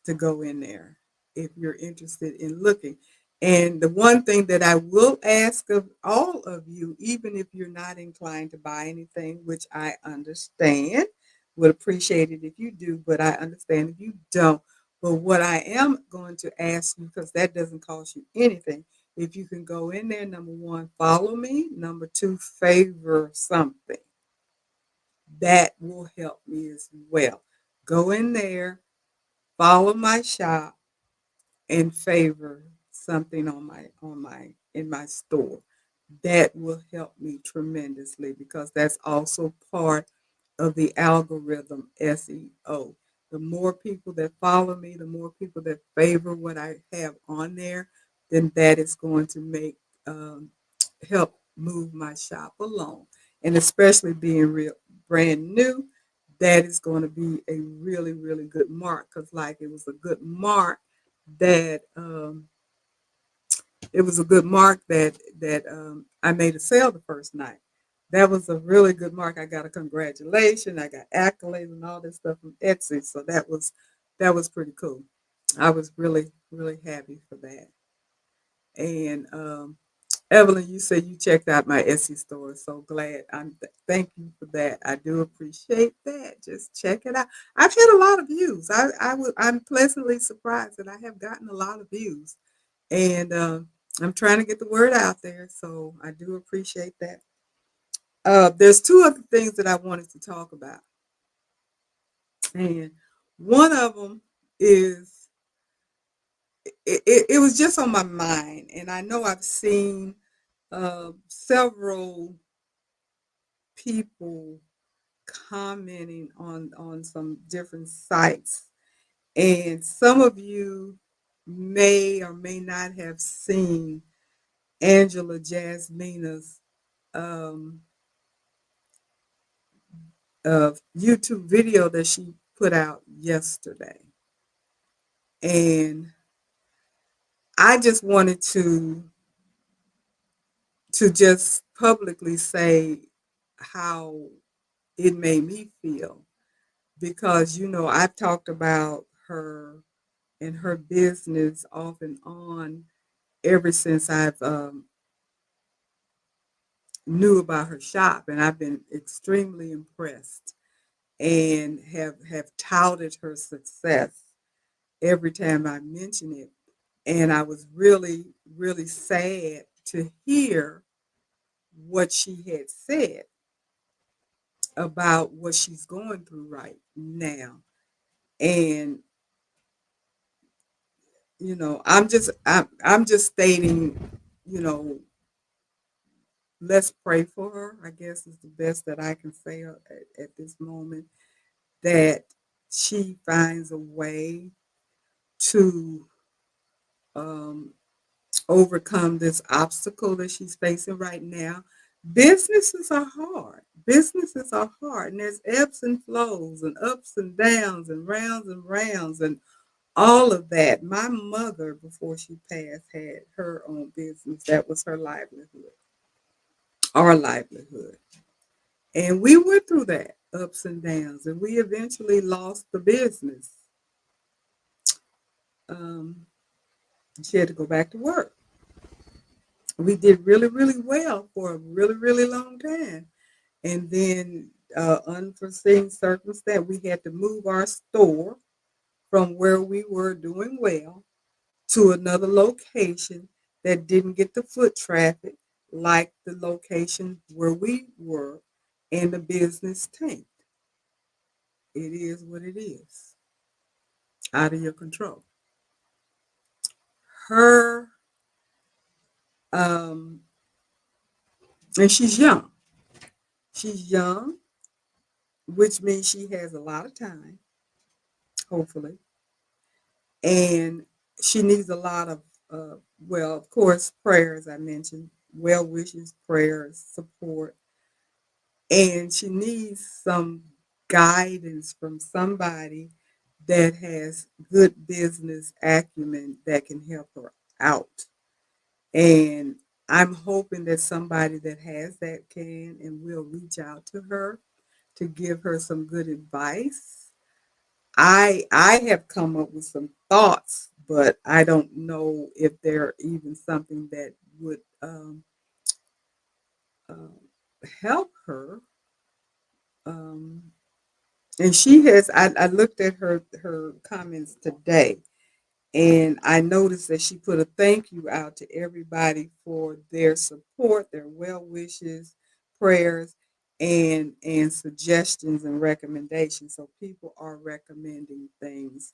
to go in there if you're interested in looking. And the one thing that I will ask of all of you, even if you're not inclined to buy anything, which I understand, would appreciate it if you do, but I understand if you don't. But what I am going to ask you, because that doesn't cost you anything, if you can go in there, number one, follow me, number two, favor something. That will help me as well. Go in there, follow my shop, and favor something on my in my store. That will help me tremendously because that's also part of the algorithm SEO. The more people that follow me, the more people that favor what I have on there, then that is going to make um, help move my shop along. And especially being real brand new, that is going to be a really, really good mark because like it was a good mark that it was a good mark that I made a sale the first night. That was a really good mark. I got a congratulation. I got accolades and all this stuff from Etsy. So that was pretty cool. I was really really happy for that. And Evelyn, you said you checked out my Etsy store. So glad. Thank you for that. I do appreciate that. Just check it out. I've had a lot of views. I'm pleasantly surprised that I have gotten a lot of views, and I'm trying to get the word out there. So I do appreciate that. There's two other things that I wanted to talk about, and one of them is it was just on my mind, and I know I've seen several people commenting on some different sites, and some of you may or may not have seen Angela Jasmina's um, YouTube video that she put out yesterday, and I just wanted to just publicly say how it made me feel because I've talked about her and her business off and on ever since I've knew about her shop, and I've been extremely impressed and have touted her success every time I mention it. And I was really really sad to hear what she had said about what she's going through right now. And I'm just stating, you know, let's pray for her, I guess is the best that I can say at this moment, that she finds a way to um, overcome this obstacle that she's facing right now. Businesses are hard. Businesses are hard, and there's ebbs and flows, and ups and downs, and rounds, and all of that. My mother, before she passed, had her own business. That was her livelihood, our livelihood. And we went through that ups and downs, and we eventually lost the business. Um, she had to go back to work. We did really, really well for a really, really long time. And then, unforeseen circumstance, we had to move our store from where we were doing well to another location that didn't get the foot traffic like the location where we were, and the business tanked. It is what it is, out of your control. Her, um, and she's young. She's young, which means she has a lot of time, hopefully, and she needs a lot of, uh, well, of course, prayers. I mentioned well wishes, prayers, support, and she needs some guidance from somebody that has good business acumen that can help her out. And I'm hoping that somebody that has that can and will reach out to her to give her some good advice. I have come up with some thoughts, but I don't know if they're even something that would uh, help her. Um, and she has. I looked at her comments today, and I noticed that she put a thank you out to everybody for their support, their well wishes, prayers, and suggestions and recommendations. So people are recommending things.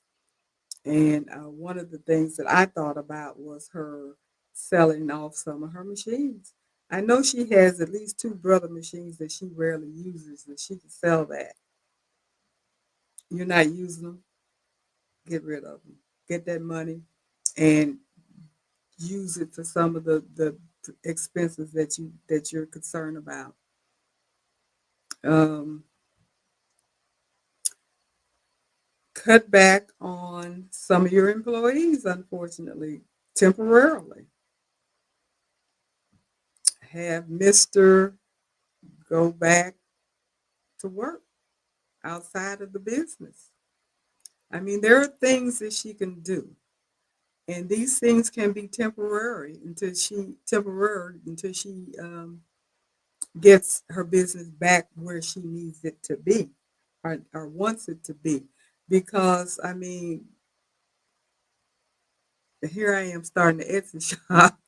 And one of the things that I thought about was her selling off some of her machines. I know she has at least two brother machines that she rarely uses, and she can sell that. You're not using them, get rid of them. Get that money and use it for some of the expenses that you're concerned about. Um, Cut back on some of your employees, unfortunately, temporarily. Have Mr. go back to work outside of the business. I mean, there are things that she can do, and these things can be temporary until she gets her business back where she needs it to be, or wants it to be. Because I mean, here I am starting an Etsy shop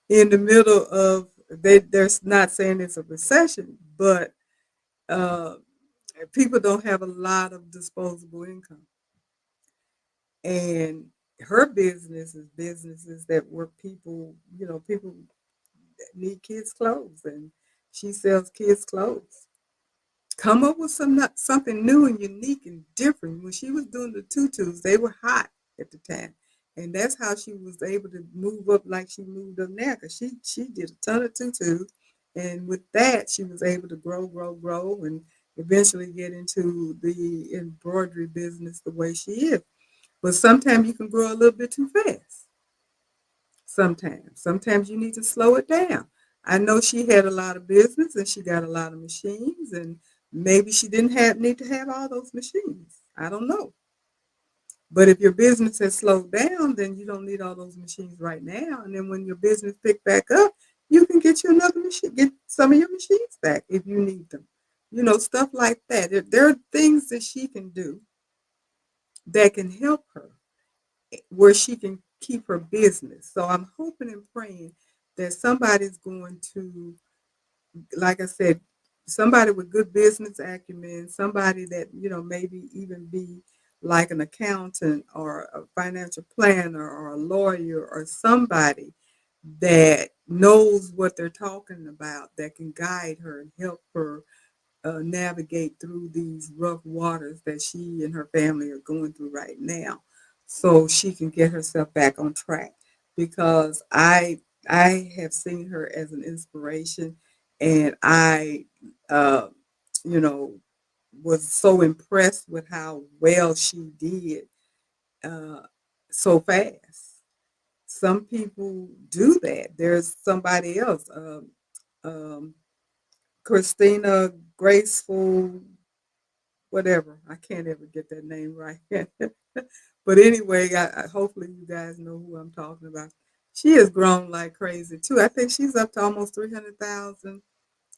in the middle of they're not saying it's a recession, but uh, people don't have a lot of disposable income. And her business is businesses that work people, people need kids' clothes, and she sells kids' clothes. Come up with something new and unique and different. When she was doing the tutus, they were hot at the time, and that's how she was able to move up like she moved up now. Cause she did a ton of tutus, and with that, she was able to grow, and eventually get into the embroidery business the way she is. But sometimes you can grow a little bit too fast. Sometimes you need to slow it down. I know she had a lot of business and she got a lot of machines, and maybe she didn't have need to have all those machines. I don't know. But if your business has slowed down, then you don't need all those machines right now. And then when your business pick back up, you can get you another machine, get some of your machines back if you need them. Stuff like that. There are things that she can do that can help her where she can keep her business. So I'm hoping and praying that somebody's going to, like I said, somebody with good business acumen, somebody that, maybe even be like an accountant or a financial planner or a lawyer or somebody that knows what they're talking about that can guide her and help her navigate through these rough waters that she and her family are going through right now, so she can get herself back on track. Because I have seen her as an inspiration, and I, uh, you know, was so impressed with how well she did uh, so fast. Some people do that. There's somebody else. Um, Christina Graceful, whatever. I can't ever get that name right. But anyway, hopefully you guys know who I'm talking about. She has grown like crazy too. I think she's up to almost 300,000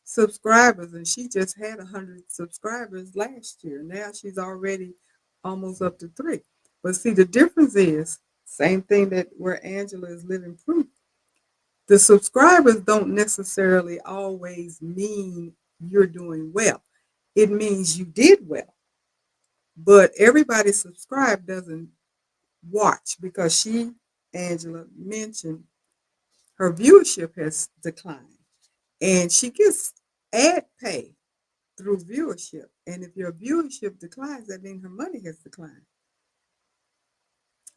subscribers, and she just had 100 subscribers last year. Now she's already almost up to three. But see, the difference is same thing that where Angela is living proof. The subscribers don't necessarily always mean you're doing well. It means you did well. But everybody subscribed doesn't watch, because Angela, mentioned her viewership has declined. And she gets ad pay through viewership. And if your viewership declines, that means her money has declined.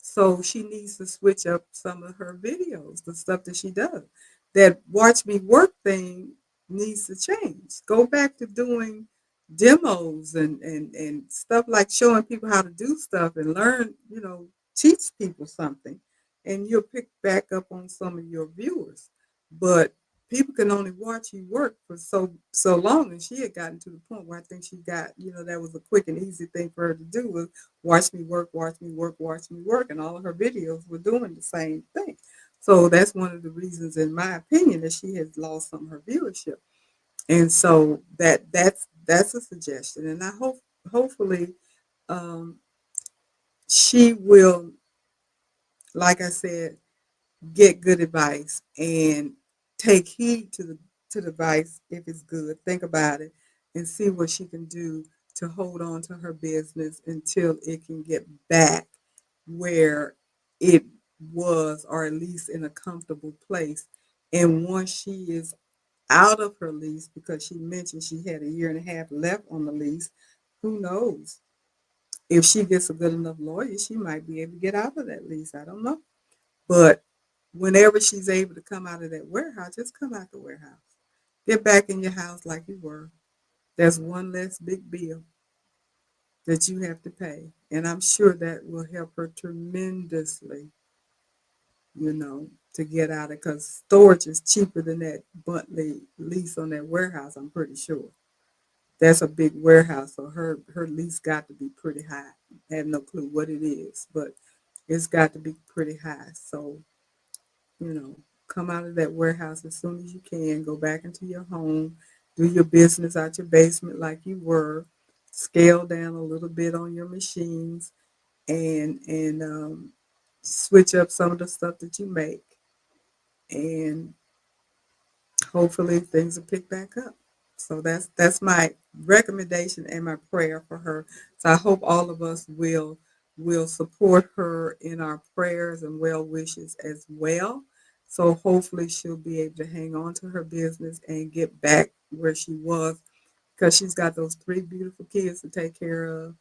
So she needs to switch up some of her videos, the stuff that she does. That watch me work thing needs to change. Go back to doing demos and stuff like showing people how to do stuff and learn, teach people something and you'll pick back up on some of your viewers. But people can only watch you work for so long, and she had gotten to the point where I think she got, that was a quick and easy thing for her to do was watch me work, watch me work, watch me work, and all of her videos were doing the same thing. So that's one of the reasons, in my opinion, that she has lost some of her viewership. And so that's a suggestion, and I hopefully um, she will, like I said, get good advice and take heed to the advice if it's good. Think about it and see what she can do to hold on to her business until it can get back where it was, or at least in a comfortable place. And once she is out of her lease, because she mentioned she had a year and a half left on the lease, who knows? If she gets a good enough lawyer, she might be able to get out of that lease. I don't know. But whenever she's able to come out of that warehouse, just come out the warehouse. Get back in your house like you were. There's one less big bill that you have to pay. And I'm sure that will help her tremendously, to get out of it, because storage is cheaper than that monthly lease on that warehouse, I'm pretty sure. That's a big warehouse, so her lease got to be pretty high. I have no clue what it is, but it's got to be pretty high. So, you know, come out of that warehouse as soon as you can, go back into your home, do your business out your basement like you were, scale down a little bit on your machines, and switch up some of the stuff that you make, and hopefully things will pick back up. So that's my recommendation and my prayer for her. So I hope all of us will support her in our prayers and well wishes as well. So hopefully she'll be able to hang on to her business and get back where she was, because she's got those three beautiful kids to take care of.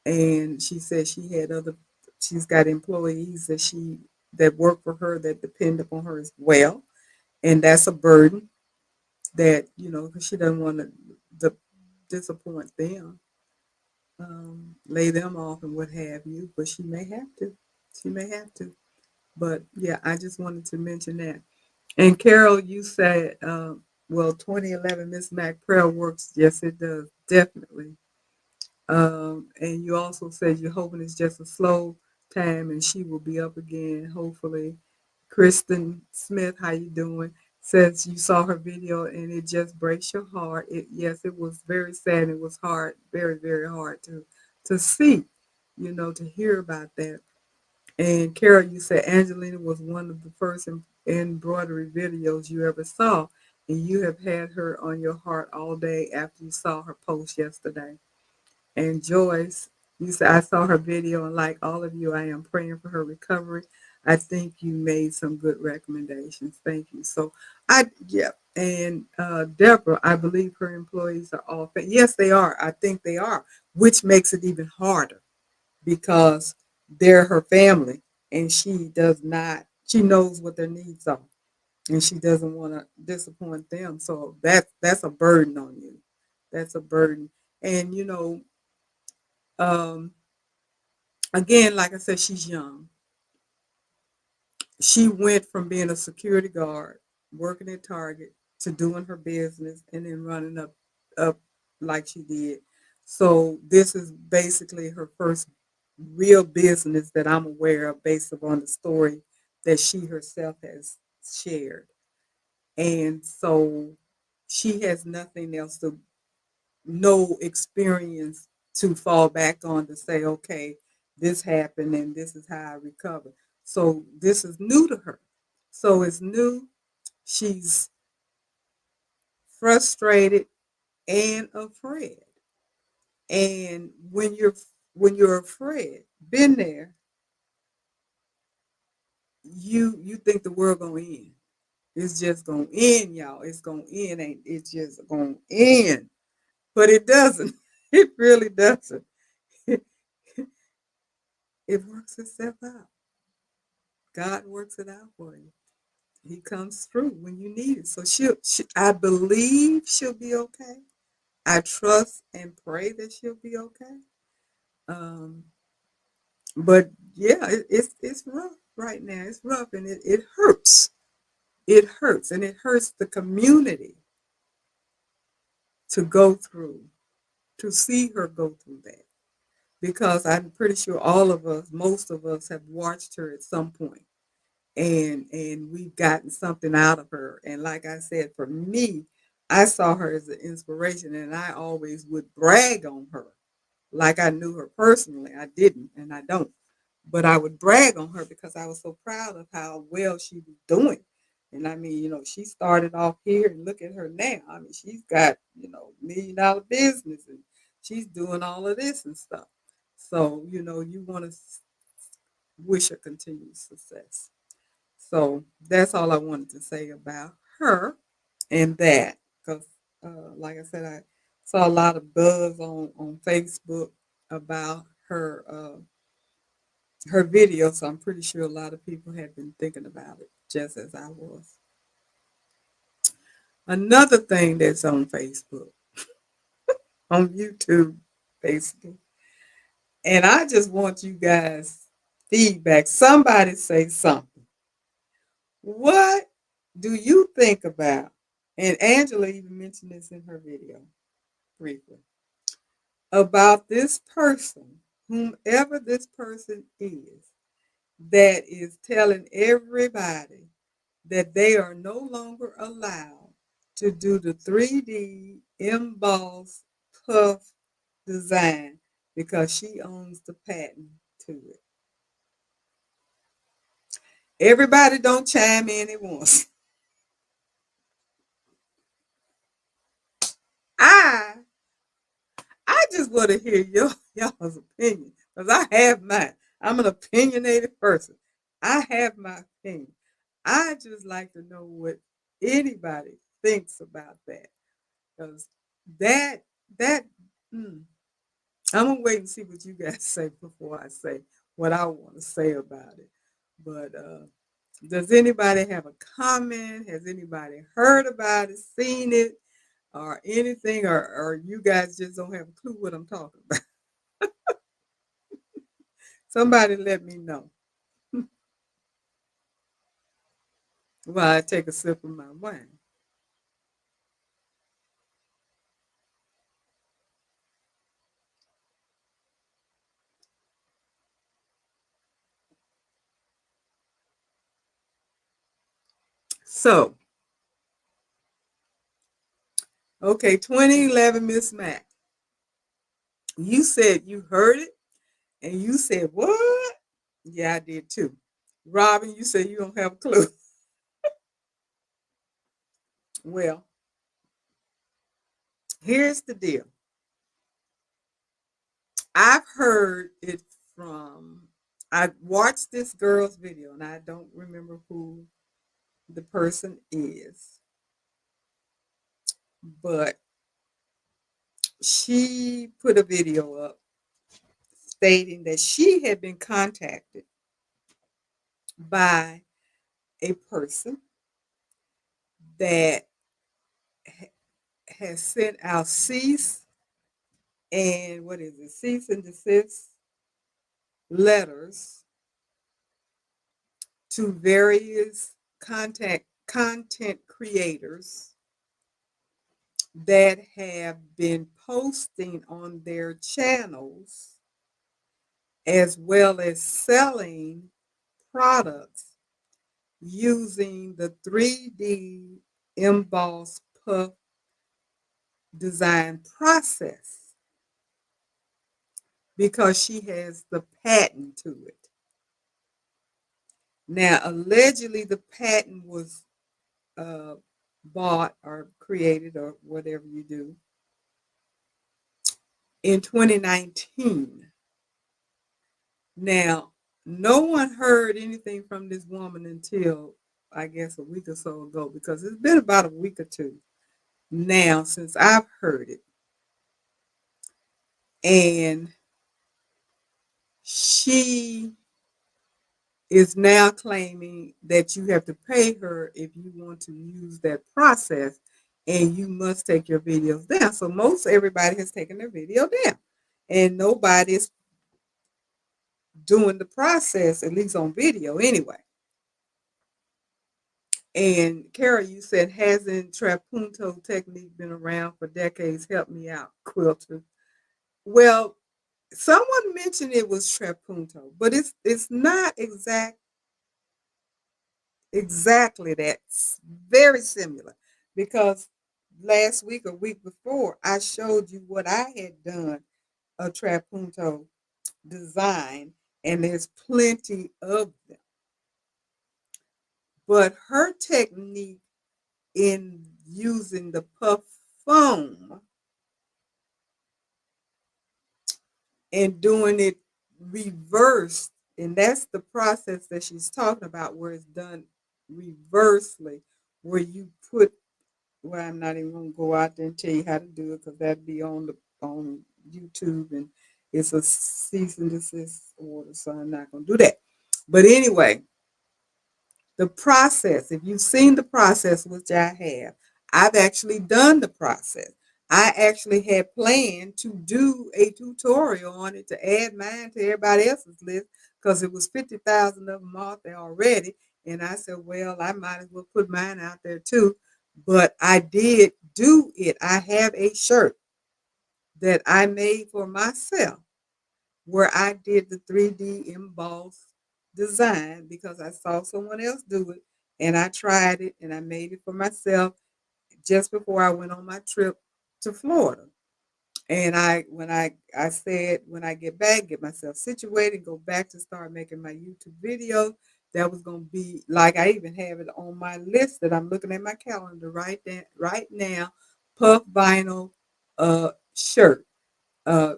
And she said she's got employees that work for her that depend upon her as well. And that's a burden that, because she doesn't want to disappoint them, lay them off and what have you, but she may have to. She may have to. But yeah, I just wanted to mention that. And Carol, you said, well, 2011 Miss Mac prayer works. Yes, it does, definitely. And you also said you're hoping it's just a slow time and she will be up again, hopefully. Kristen Smith, how you doing? Says you saw her video and it just breaks your heart. Yes, it was very sad. It was hard, very, very hard to see, to hear about that. And Carol, you said Angelina was one of the first embroidery videos you ever saw, and you have had her on your heart all day after you saw her post yesterday. And Joyce, you said, I saw her video, and like all of you, I am praying for her recovery. I think you made some good recommendations. Thank you. So yeah. And Deborah, I believe her employees are all, yes, they are. I think they are, which makes it even harder because they're her family and she knows what their needs are and she doesn't want to disappoint them. So that's a burden on you. That's a burden. And, um, again, like I said, she's young. She went from being a security guard, working at Target, to doing her business and then running up like she did. So this is basically her first real business that I'm aware of based upon the story that she herself has shared. And so she has nothing else to no experience to fall back on to say, okay, this happened and this is how I recovered. So this is new to her. So it's new. She's frustrated and afraid. And when you're afraid, been there, you think the world gonna end. It's just gonna end, y'all. It's gonna end, ain't it's just gonna end. But it doesn't. It really doesn't. It works itself out. God works it out for you. He comes through when you need it. So I believe she'll be okay. I trust and pray that she'll be okay. Um, but yeah, it's rough. right now. It's rough and it hurts. It hurts and it hurts the community to go through, to see her go through that. Because I'm pretty sure all of us, most of us have watched her at some point and we've gotten something out of her. And like I said, for me, I saw her as an inspiration and I always would brag on her like I knew her personally. I didn't and I don't. But I would brag on her because I was so proud of how well she was doing. And I mean, she started off here and look at her now. I mean, she's got, $1 million business and she's doing all of this and stuff. So, you want to wish her continued success. So that's all I wanted to say about her and that. Because, like I said, I saw a lot of buzz on Facebook about her video, so I'm pretty sure a lot of people have been thinking about it, just as I was. Another thing that's on Facebook, on YouTube, basically, and I just want you guys feedback. Somebody say something. What do you think about? And Angela even mentioned this in her video briefly about this person, whomever this person is, that is telling everybody that they are no longer allowed to do the 3D emboss puff design because she owns the patent to it. Everybody don't chime in at once. I I just want to hear y'all's opinion because I have mine. I'm an opinionated person. I have my opinion. I just like to know what anybody thinks about that because that that mm, I'm gonna wait and see what you guys say before I say what I want to say about it. But does anybody have a comment? Has anybody heard about it, seen it, or anything, or you guys just don't have a clue what I'm talking about? Somebody let me know while I take a sip of my wine. So, okay, 2011 Miss Mac. You said you heard it and you said, what? Yeah, I did too. Robin, you said you don't have a clue. Well, here's the deal. I've heard it from, I watched this girl's video and I don't remember who the person is, but she put a video up stating that she had been contacted by a person that has sent out cease and desist letters to various content creators that have been posting on their channels as well as selling products using the 3D emboss puff design process because she has the patent to it. Now, allegedly, the patent was uh, bought or created or whatever you do in 2019. Now, no one heard anything from this woman until I guess a week or so ago because it's been about a week or two now since I've heard it. And she is now claiming that you have to pay her if you want to use that process and you must take your videos down. So most everybody has taken their video down and nobody's doing the process, at least on video anyway. And Kara, you said, hasn't trapunto technique been around for decades? Help me out, quilter. Well, someone mentioned it was trapunto, but it's not exactly that. It's very similar because last week or week before I showed you what I had done a trapunto design, and there's plenty of them. But her technique in using the puff foam and doing it reversed, and that's the process that she's talking about, where it's done reversely, where you put, well, I'm not even gonna go out there and tell you how to do it because that'd be on YouTube, and it's a cease and desist order, so I'm not gonna do that. But anyway, the process, if you've seen the process, which I have, I've actually done the process. I actually had planned to do a tutorial on it to add mine to everybody else's list because it was 50,000 of them out there already. And I said, well, I might as well put mine out there too. But I did do it. I have a shirt that I made for myself where I did the 3D embossed design because I saw someone else do it, and I tried it and I made it for myself just before I went on my trip to Florida. And I said when I get back, get myself situated, go back to start making my YouTube videos. That was gonna be like, I even have it on my list that I'm looking at my calendar right now. Puff vinyl shirt. Uh,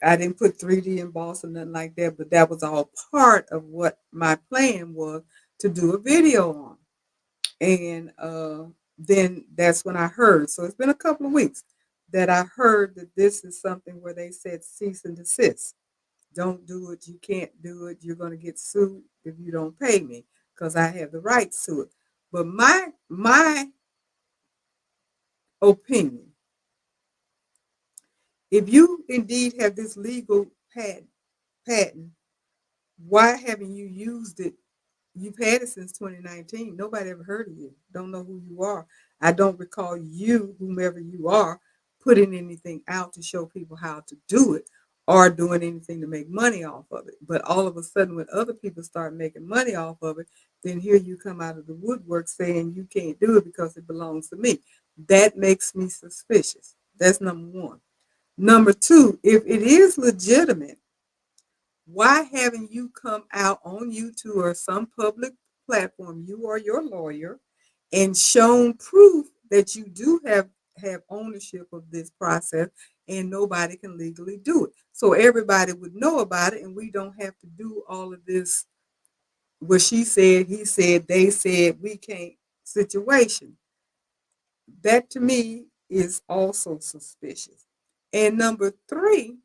I didn't put 3D emboss or nothing like that, but that was all part of what my plan was to do a video on. And then that's when I heard. So it's been a couple of weeks that I heard that this is something where they said cease and desist. Don't do it. You can't do it. You're going to get sued if you don't pay me because I have the rights to it. But my opinion, if you indeed have this legal patent, why haven't you used it? You've had it since 2019. Nobody ever heard of you. Don't know who you are. I don't recall you, whomever you are, putting anything out to show people how to do it or doing anything to make money off of it. But all of a sudden, when other people start making money off of it, then here you come out of the woodwork saying you can't do it because it belongs to me. That makes me suspicious. That's number one. Number two, if it is legitimate, why haven't you come out on YouTube or some public platform, you or your lawyer, and shown proof that you do have ownership of this process and nobody can legally do it? So everybody would know about it and we don't have to do all of this what she said, he said, they said, we can't situation. That to me is also suspicious. And number three,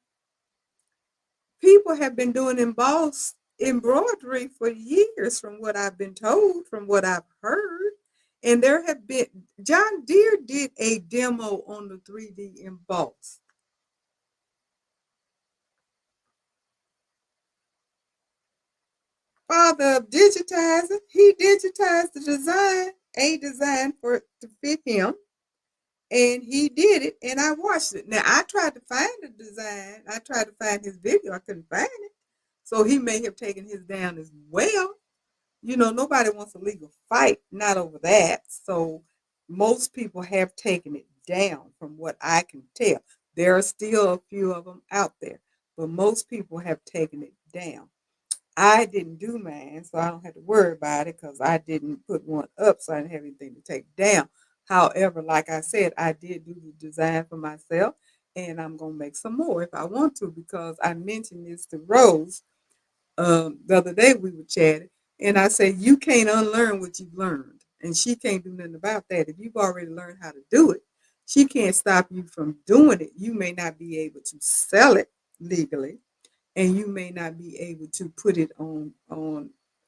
people have been doing embossed embroidery for years, from what I've been told, from what I've heard. And there have been, John Deere did a demo on the 3D emboss. Father of digitizing, he digitized the design, a design for it to fit him. And he did it, and I watched it. Now, I tried to find the design. I tried to find his video. I couldn't find it. So he may have taken his down as well. Nobody wants a legal fight, not over that. So most people have taken it down from what I can tell. There are still a few of them out there, but most people have taken it down. I didn't do mine, so I don't have to worry about it because I didn't put one up, so I didn't have anything to take down. However, like I said, I did do the design for myself, and I'm going to make some more if I want to because I mentioned this to Rose the other day. We were chatting, and I said, you can't unlearn what you've learned, and she can't do nothing about that. If you've already learned how to do it, she can't stop you from doing it. You may not be able to sell it legally, and you may not be able to put it on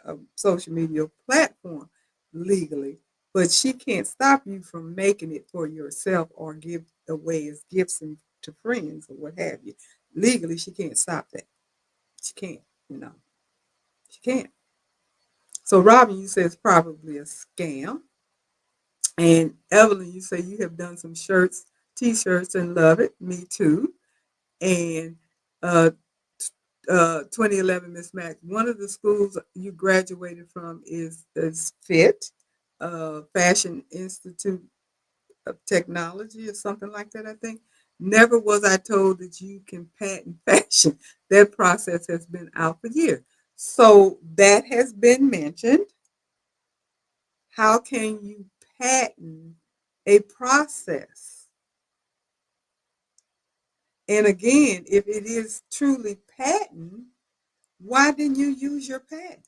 a social media platform legally, but she can't stop you from making it for yourself or give away as gifts to friends or what have you. Legally, she can't stop that. She can't. She can't. So, Robin, you say it's probably a scam. And Evelyn, you say you have done some shirts, t-shirts, and love it. Me too. And uh, 2011, Miss Mac, one of the schools you graduated from is FIT, Fashion Institute of Technology, or something like that, I think. Never was I told that you can patent fashion. That process has been out for years. So that has been mentioned. How can you patent a process? And again, if it is truly patent, why didn't you use your patent?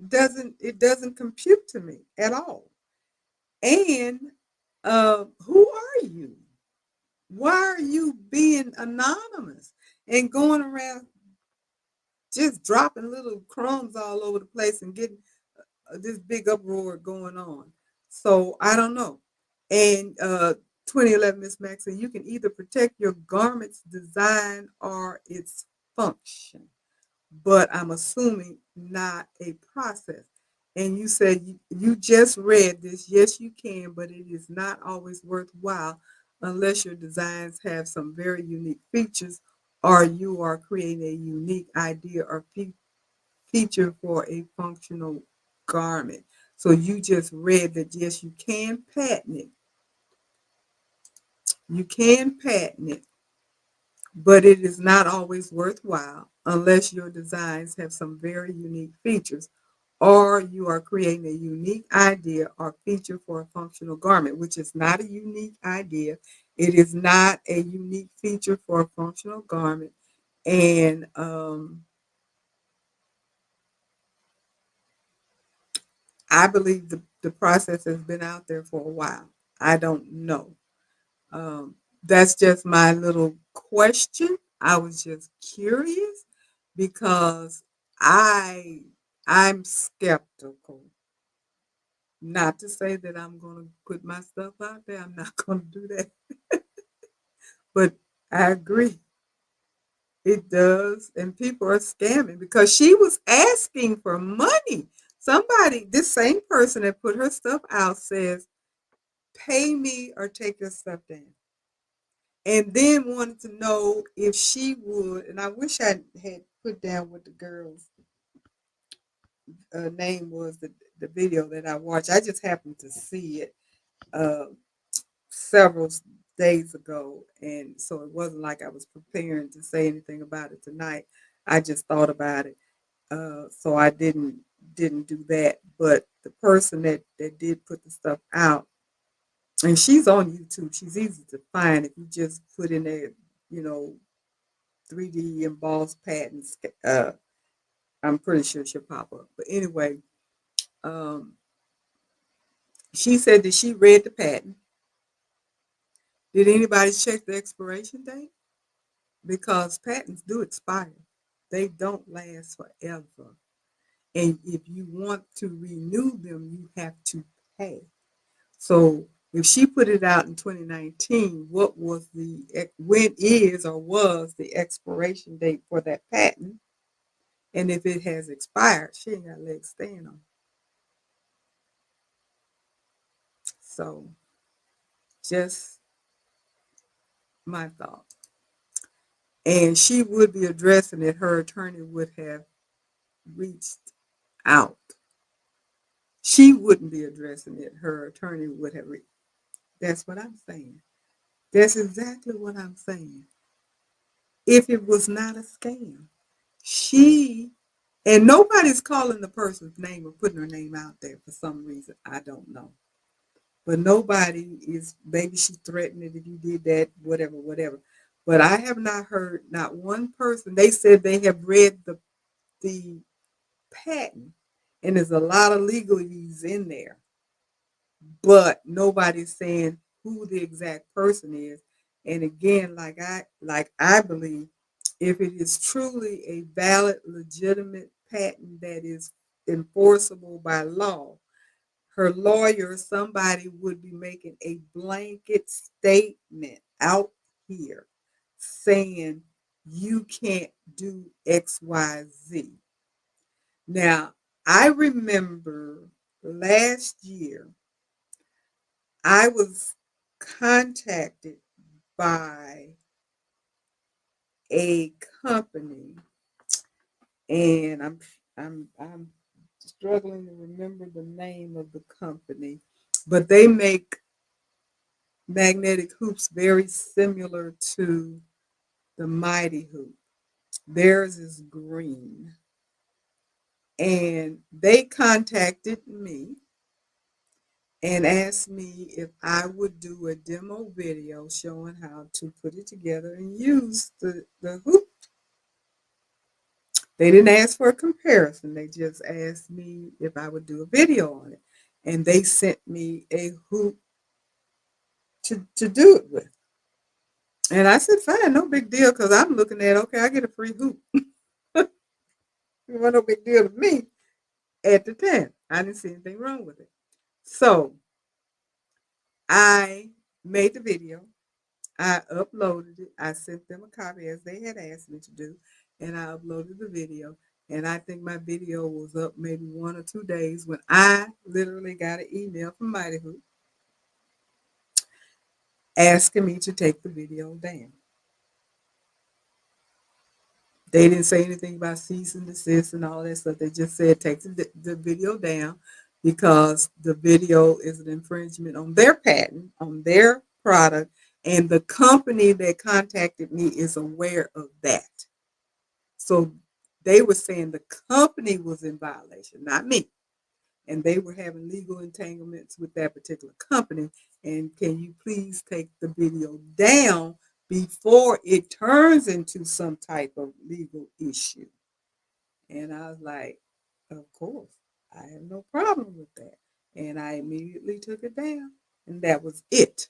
Doesn't compute to me at all. And who are you? Why are you being anonymous and going around just dropping little crumbs all over the place and getting this big uproar going on? So I don't know. And 2011, Miss Maxine, you can either protect your garment's design or its function, but I'm assuming not a process. And you said you just read this. Yes, you can, but it is not always worthwhile unless your designs have some very unique features or you are creating a unique idea or feature for a functional garment. So you just read that yes, you can patent it. You can patent it, but it is not always worthwhile unless your designs have some very unique features or you are creating a unique idea or feature for a functional garment, which is not a unique idea. It is not a unique feature for a functional garment. And I believe the process has been out there for a while. I don't know. That's just my little question. I was just curious because I I'm skeptical. Not to say that I'm going to put my stuff out there. I'm not going to do that. But I agree. It does. And people are scamming because she was asking for money. Somebody, this same person that put her stuff out says, pay me or take your stuff down. And then wanted to know if she would, and I wish I had put down what the girl's name was, the video that I watched. I just happened to see it uh, several days ago, and so it wasn't like I was preparing to say anything about it tonight. I just thought about it, so I didn't do that. But the person that did put the stuff out, and she's on YouTube. She's easy to find if you just put in there, you know, 3D embossed patents. I'm pretty sure she'll pop up. But anyway, um, she said that she read the patent. Did anybody check the expiration date? Because patents do expire. They don't last forever. And if you want to renew them, you have to pay. So if she put it out in 2019, what was when is or was the expiration date for that patent? And if it has expired, she ain't got legs stand on. So just my thought. And she would be addressing it. Her attorney would have reached out. She wouldn't be addressing it. Her attorney would have reached. That's what I'm saying. That's exactly what I'm saying. If it was not a scam, she and nobody's calling the person's name or putting her name out there for some reason. I don't know. But nobody is, maybe she threatened it if you did that, whatever, whatever. But I have not heard not one person. They said they have read the patent, and there's a lot of legalese in there, but nobody's saying who the exact person is. And again, like I believe, if it is truly a valid, legitimate patent that is enforceable by law, her lawyer, somebody would be making a blanket statement out here saying you can't do XYZ. Now, I remember last year I was contacted by a company, and I'm struggling to remember the name of the company, but they make magnetic hoops very similar to the Mighty Hoop. Theirs is green. And they contacted me and asked me if I would do a demo video showing how to put it together and use the hoop. They didn't ask for a comparison. They just asked me if I would do a video on it. And they sent me a hoop to do it with. And I said, fine, no big deal, because I'm looking at, okay, I get a free hoop. It wasn't no big deal to me at the time. I didn't see anything wrong with it. So I made the video. I uploaded it. I sent them a copy as they had asked me to do, and I uploaded the video. And I think my video was up maybe 1 or 2 days when I literally got an email from Mighty Hoop asking me to take the video down. They didn't say anything about cease and desist and all that stuff. They just said take the video down because the video is an infringement on their patent, on their product, and the company that contacted me is aware of that. So they were saying the company was in violation, not me. And they were having legal entanglements with that particular company. And can you please take the video down before it turns into some type of legal issue? And I was like, of course, I have no problem with that. And I immediately took it down. And that was it.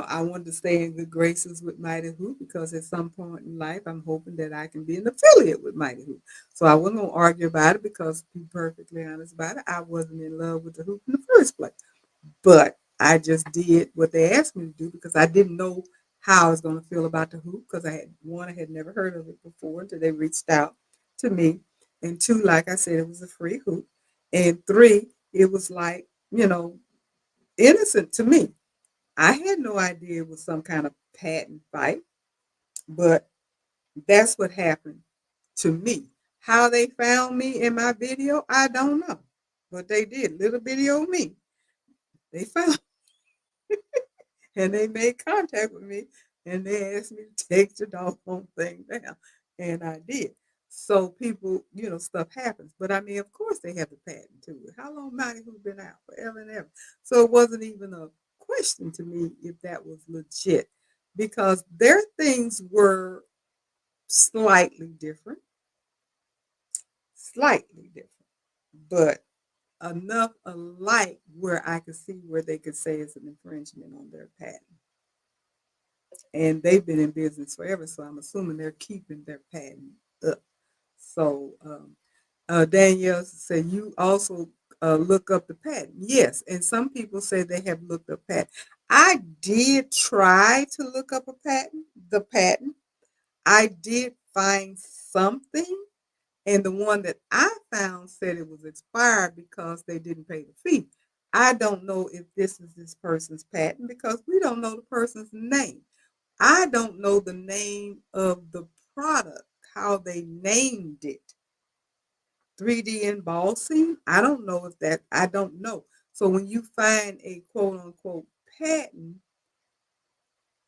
I wanted to stay in good graces with Mighty Hoop because at some point in life, I'm hoping that I can be an affiliate with Mighty Hoop. So I wasn't going to argue about it because, to be perfectly honest about it, I wasn't in love with the hoop in the first place. But I just did what they asked me to do because I didn't know how I was going to feel about the hoop because I had never heard of it before until they reached out to me. And two, like I said, it was a free hoop. And three, it was like, innocent to me. I had no idea it was some kind of patent fight, but that's what happened to me. How they found me in my video, I don't know. But they did. Little video me. They found and they made contact with me and they asked me to take the doggone thing down. And I did. So people, stuff happens. But I mean, of course they have the patent to it. How long Mighty Who been out? Forever and ever. So it wasn't even a question to me if that was legit. Because their things were slightly different. Slightly different. But enough alike where I could see where they could say it's an infringement on their patent. And they've been in business forever, so I'm assuming they're keeping their patent up. So Danielle said you also look up the patent. Yes, and some people say they have looked up patent. I did try to look up the patent. I did find something, and the one that I found said it was expired because they didn't pay the fee. I don't know if this is this person's patent because we don't know the person's name. I don't know the name of the product, how they named it. 3D embossing. I don't know if that, I don't know. So when you find a quote unquote patent,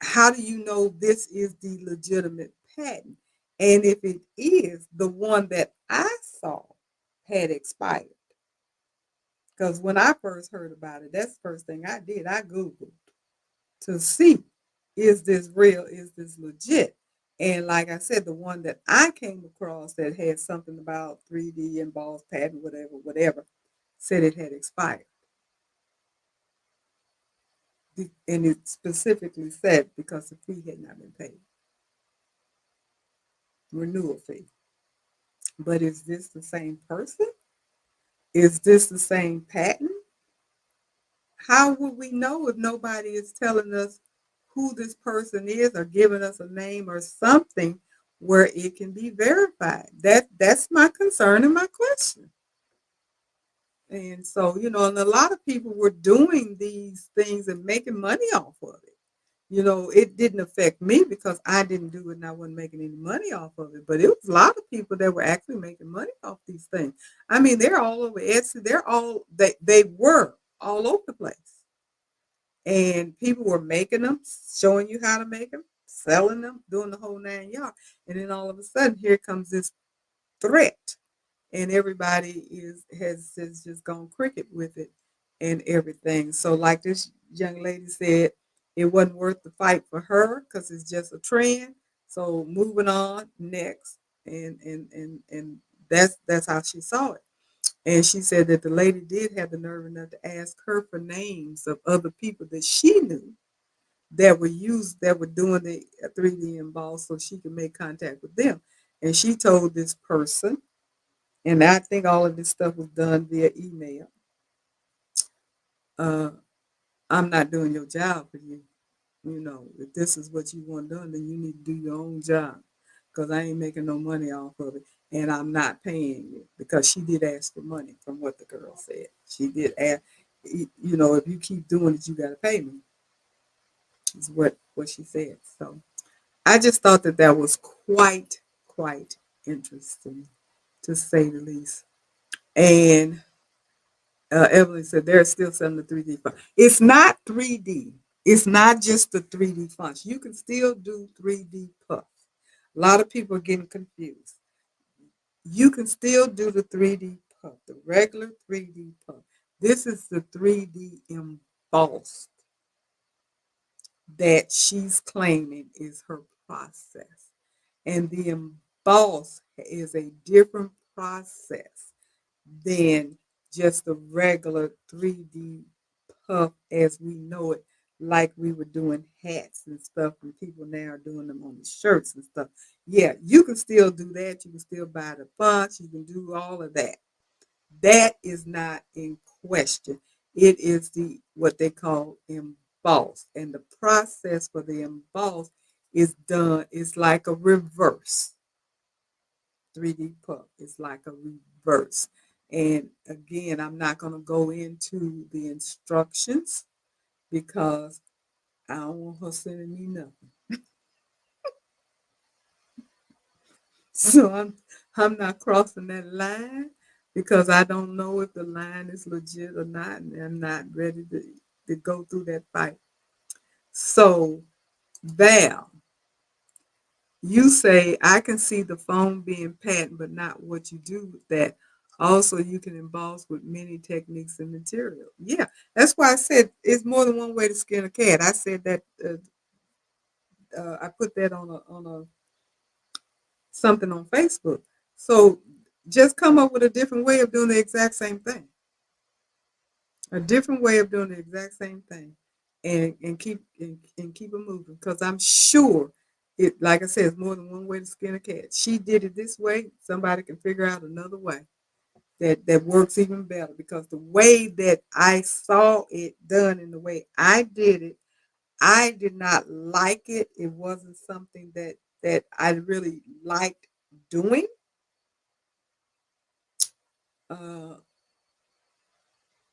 how do you know this is the legitimate patent? And if it is, the one that I saw had expired. Because when I first heard about it, that's the first thing I did. I Googled to see, is this real? Is this legit? And like I said, the one that I came across that had something about 3D embossed patent, whatever, said it had expired. And it specifically said because the fee had not been paid, renewal fee. But is this the same person? Is this the same patent? How would we know if nobody is telling us who this person is or giving us a name or something where it can be verified. That's my concern and my question. And so, and a lot of people were doing these things and making money off of it. It didn't affect me because I didn't do it and I wasn't making any money off of it. But it was a lot of people that were actually making money off these things. I mean, they're all over Etsy. They were all over the place. And people were making them, showing you how to make them, selling them, doing the whole 9 yards. And then all of a sudden, here comes this threat, and everybody has just gone cricket with it and everything. So, like this young lady said, it wasn't worth the fight for her because it's just a trend. So, moving on next, and that's how she saw it. And she said that the lady did have the nerve enough to ask her for names of other people that she knew that were doing the 3D emboss so she could make contact with them. And she told this person, and I think all of this stuff was done via email. Uh, I'm not doing your job for you. If this is what you want done, then you need to do your own job because I ain't making no money off of it, and I'm not paying you because she did ask for money from what the girl said. She did ask, if you keep doing it, you got to pay me. Is what she said. So I just thought that was quite interesting, to say the least. And Evelyn said they're still selling the 3D font. It's not 3D. It's not just the 3D fonts. You can still do 3D puff. A lot of people are getting confused. You can still do the 3D puff, the regular 3D puff. This is the 3D embossed that she's claiming is her process. And the emboss is a different process than just the regular 3D puff as we know it, like we were doing hats and stuff, and people now are doing them on the shirts and stuff. Yeah, you can still do that. You can still buy the fonts. You can do all of that. That is not in question. It is the what they call emboss, and the process for the emboss is done. It's like a reverse 3D puff. It's like a reverse. And again, I'm not going to go into the instructions because I don't want her sending me nothing. So I'm not crossing that line because I don't know if the line is legit or not, and I'm not ready to go through that fight. So Val, you say I can see the phone being patent, but not what you do with that. Also, you can emboss with many techniques and material. Yeah, that's why I said it's more than one way to skin a cat. I said that I put that on a something on Facebook. So just come up with a different way of doing the exact same thing. A different way of doing the exact same thing, and keep it moving. Because I'm sure it, like I said, it's more than one way to skin a cat. She did it this way. Somebody can figure out another way that works even better. Because the way that I saw it done and the way I did it, I did not like it. It wasn't something that I really liked doing. Uh,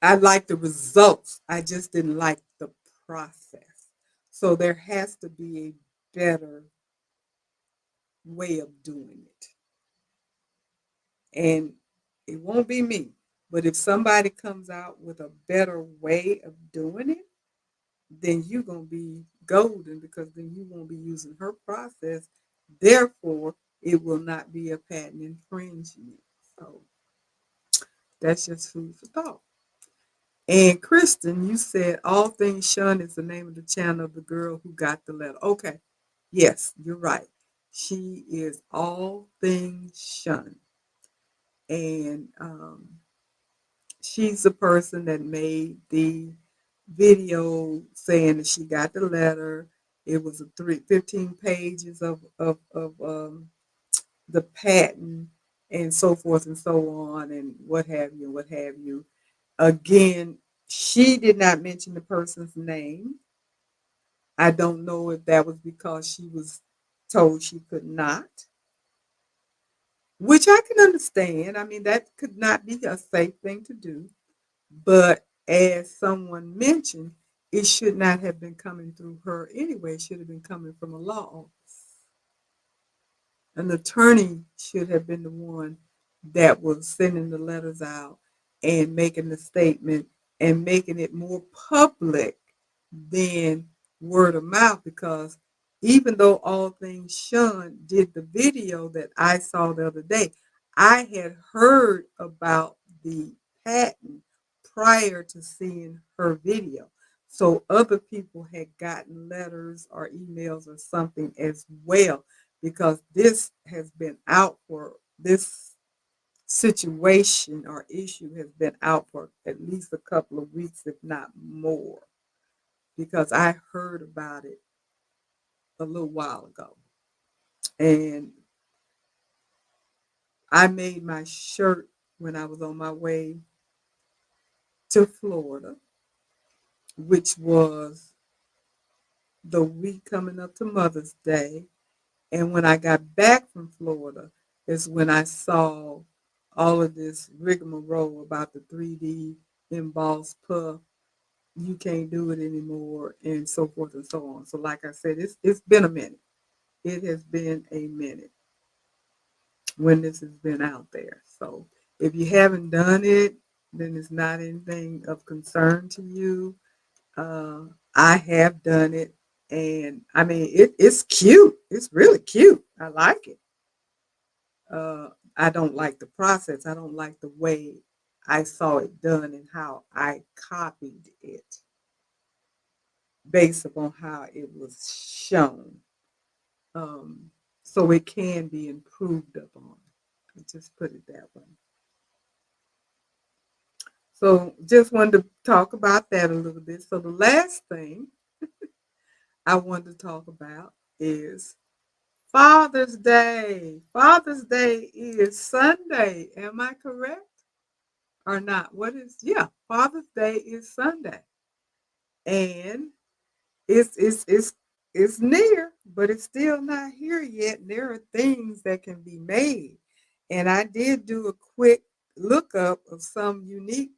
I like the results. I just didn't like the process. So there has to be a better way of doing it. And it won't be me. But if somebody comes out with a better way of doing it, then you're going to be golden because then you won't be using her process. Therefore, it will not be a patent infringement. So that's just food for thought. And Kristen, you said All Things Shun is the name of the channel of the girl who got the letter. Okay. Yes, you're right. She is All Things Shun. And she's the person that made the video saying that she got the letter. It was 15 pages of the patent and so forth and so on and what have you and what have you. Again, she did not mention the person's name. I don't know if that was because she was told she could not. which I can understand. I mean, that could not be a safe thing to do. But as someone mentioned, it should not have been coming through her anyway. It should have been coming from a law office. An attorney should have been the one that was sending the letters out and making the statement and making it more public than word of mouth, because even though All Things Shun did the video that I saw the other day, I had heard about the patent prior to seeing her video. So other people had gotten letters or emails or something as well, because this has been out for this situation or issue has been out for at least a couple of weeks, if not more, because I heard about it a little while ago. And I made my shirt when I was on my way to Florida, which was the week coming up to Mother's Day. And when I got back from Florida is when I saw all of this rigmarole about the 3D embossed puff. You can't do it anymore, and so forth and so on. So like I said, it's been a minute. It has been a minute when this has been out there. So if you haven't done it, then it's not anything of concern to you. Uh, I have done it, and I mean it's cute. It's really cute. I like it. I don't like the process. I don't like the way I saw it done and how I copied it based upon how it was shown. Um, so it can be improved upon. Let's just put it that way. So just wanted to talk about that a little bit. So the last thing I wanted to talk about is Father's Day. Father's Day is Sunday. Am I correct or not? What is, yeah, Father's Day is Sunday. And it's near, but it's still not here yet. There are things that can be made. And I did do a quick lookup of some unique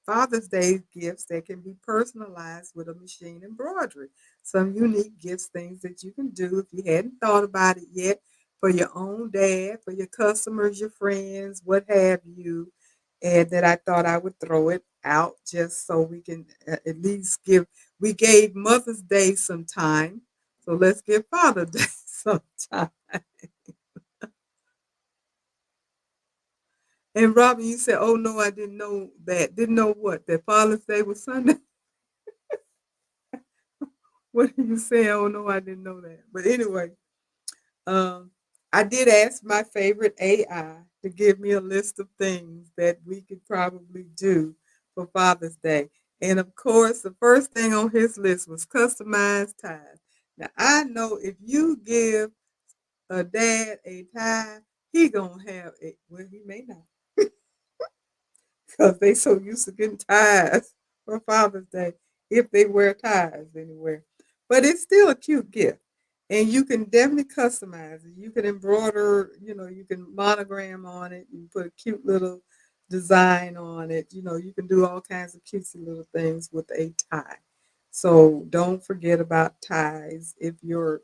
Father's Day gifts that can be personalized with a machine embroidery. Some unique gifts, things that you can do if you hadn't thought about it yet, for your own dad, for your customers, your friends, what have you. And that I thought I would throw it out just so we can at least give. We gave Mother's Day some time, so let's give Father's Day some time. And Robin, you said, "Oh no, I didn't know that. Didn't know what, that Father's Day was Sunday." What are you saying? Oh no, I didn't know that. But anyway, um, I did ask my favorite AI to give me a list of things that we could probably do for Father's Day. And of course, the first thing on his list was customized ties. Now I know if you give a dad a tie, he gonna have a, well, he may not, because they so used to getting ties for Father's Day, if they wear ties anywhere. But it's still a cute gift. And you can definitely customize it. You can embroider, you can monogram on it. You can put a cute little design on it. You can do all kinds of cutesy little things with a tie. So don't forget about ties. If you're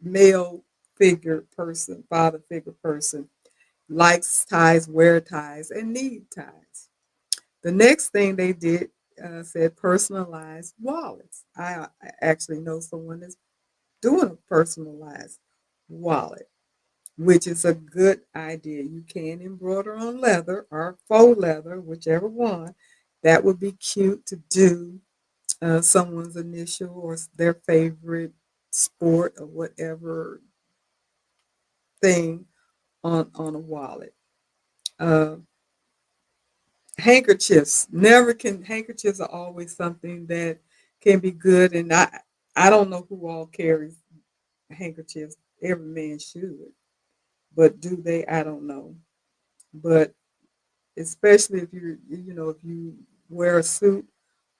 male figure person, father figure person, likes ties, wear ties, and need ties. The next thing they did said personalized wallets. I actually know someone that's doing a personalized wallet, which is a good idea. You can embroider on leather or faux leather, whichever one. That would be cute to do someone's initial or their favorite sport or whatever thing on a wallet. Uh, handkerchiefs never can handkerchiefs are always something that can be good, and I don't know who all carries handkerchiefs. Every man should, but do they? I don't know. But especially if if you wear a suit,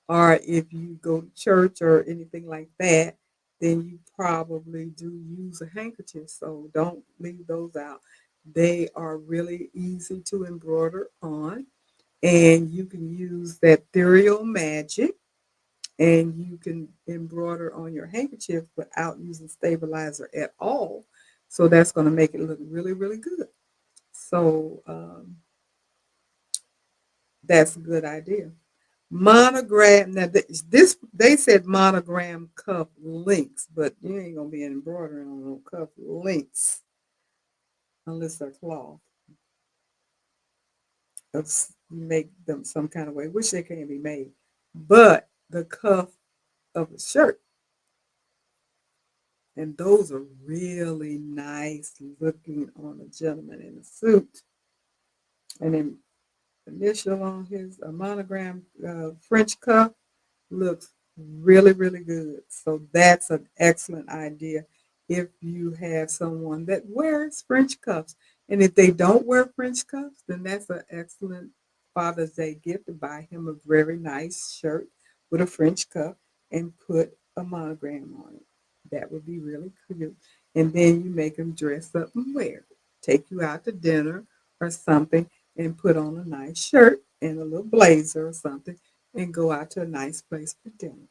or if you go to church or anything like that, then you probably do use a handkerchief, so don't leave those out. They are really easy to embroider on, and you can use that ethereal magic, and you can embroider on your handkerchief without using stabilizer at all. So that's going to make it look really, really good. So that's a good idea. Monogram. Now this they said monogram cuff links, but you ain't gonna be embroidering on no cuff links unless they're cloth. Make them some kind of way, which they can be made. But the cuff of a shirt, and those are really nice looking on a gentleman in a suit. And then initial on his monogram French cuff looks really, really good. So that's an excellent idea if you have someone that wears French cuffs. And if they don't wear French cuffs, then that's an excellent Father's Day gift to buy him a very nice shirt with a French cuff and put a monogram on it. That would be really cute. And then you make him dress up and wear it. Take you out to dinner or something and put on a nice shirt and a little blazer or something and go out to a nice place for dinner.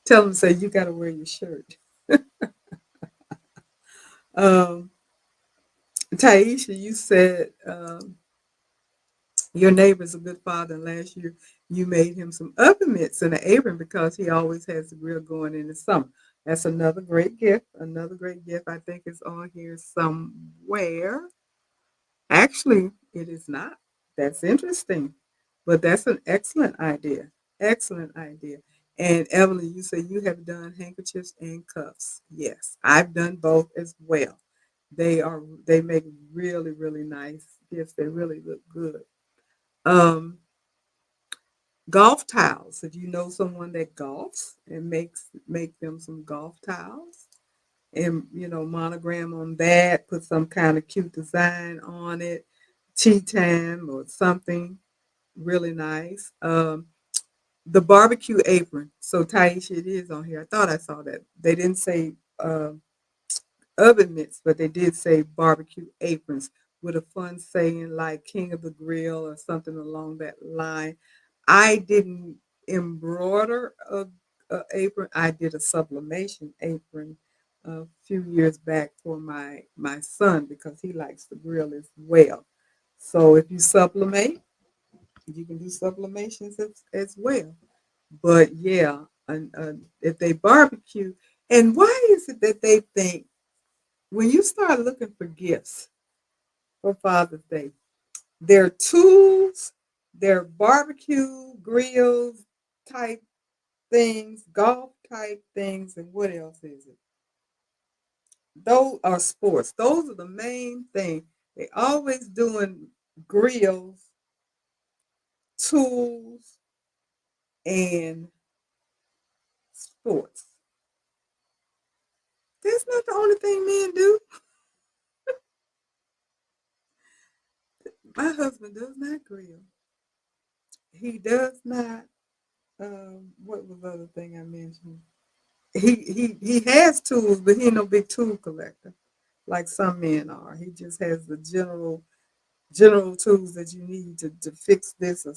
Tell them, say, you got to wear your shirt. Um, Taisha, you said your neighbor's a good father, and last year you made him some oven mitts and an apron because he always has the grill going in the summer. That's another great gift. Another great gift. I think it's on here somewhere. Actually, it is not. That's interesting. But that's an excellent idea. Excellent idea. And Evelyn, you say you have done handkerchiefs and cuffs. Yes, I've done both as well. They make really, really nice gifts. They really look good. Um, golf towels. If you know someone that golfs and make them some golf towels and monogram on that, put some kind of cute design on it, tea time or something really nice. The barbecue apron. So Taisha, it is on here. I thought I saw that. They didn't say oven mitts, but they did say barbecue aprons with a fun saying like King of the Grill or something along that line. I didn't embroider a apron. I did a sublimation apron a few years back for my son because he likes to grill as well. So if you sublimate, you can do sublimations as well. But yeah, if they barbecue, and why is it that they think when you start looking for gifts for Father's Day, they're tools, they're barbecue grills type things, golf type things, and what else is it? Those are sports. Those are the main thing. They always doing grills, tools, and sports. That's not the only thing men do. My husband does not grill. He does not. What was the other thing I mentioned? He has tools, but he ain't no big tool collector like some men are. He just has the general tools that you need to fix this or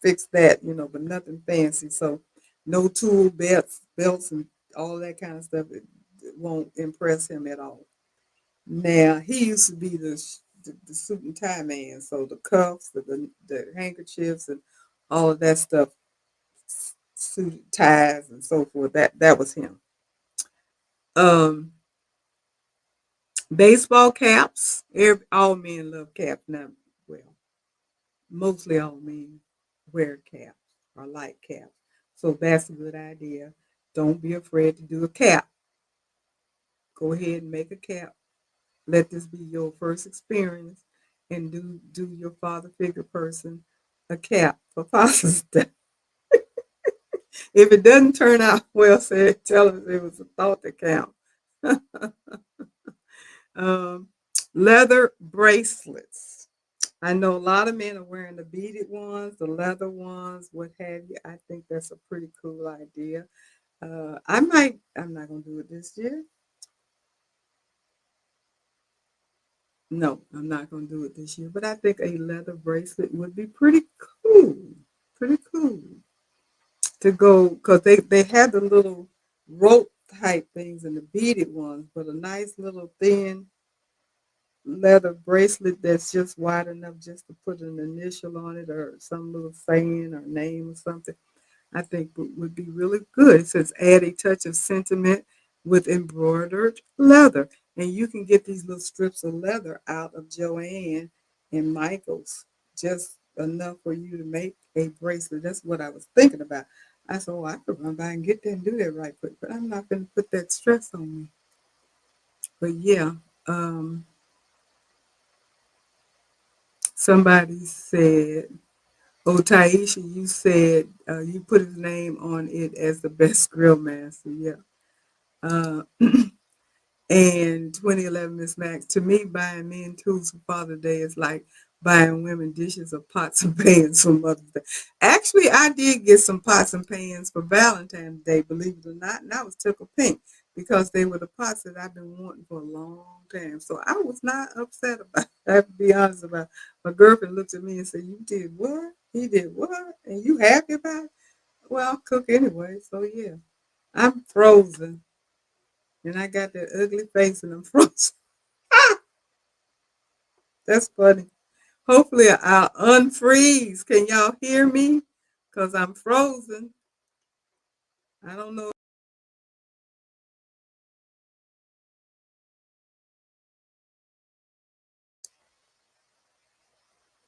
fix that, but nothing fancy. So no tool belts and all that kind of stuff. It won't impress him at all. Now he used to be the suit and tie man, so the cuffs, the handkerchiefs, and all of that stuff, suit ties and so forth. That was him. Um, baseball caps. All men love caps now. Well, mostly all men wear caps or like caps, so that's a good idea. Don't be afraid to do a cap. Go ahead and make a cap. Let this be your first experience, and do your father figure person a cap for Father's Day. If it doesn't turn out well, say tell us it was a thought that count. um, leather bracelets. I know a lot of men are wearing the beaded ones, the leather ones, what have you. I think that's a pretty cool idea. I'm not gonna do it this year. No, I'm not going to do it this year. But I think a leather bracelet would be pretty cool. Pretty cool to go because they had the little rope type things and the beaded ones, but a nice little thin leather bracelet that's just wide enough just to put an initial on it or some little saying or name or something. I think would be really good. It says add a touch of sentiment with embroidered leather. And you can get these little strips of leather out of Joann and Michael's, just enough for you to make a bracelet. That's what I was thinking about. I said, oh, I could run by and get that and do that right quick, but I'm not going to put that stress on me. But yeah, um, somebody said, oh, Taisha, you said you put his name on it as the best grill master. Yeah. Uh, and 2011 Miss Max, to me, buying men tools for Father's Day is like buying women dishes or pots and pans for Mother's Day. Actually, I did get some pots and pans for Valentine's Day, believe it or not, and I was tickled pink because they were the pots that I've been wanting for a long time. So I was not upset about it. I have to be honest about it. My girlfriend looked at me and said, you did what? He did what? And you happy about it? Well, I'll cook anyway, so yeah. I'm frozen. And I got that ugly face and I'm frozen. That's funny. Hopefully I'll unfreeze. Can y'all hear me? Because I'm frozen. I don't know.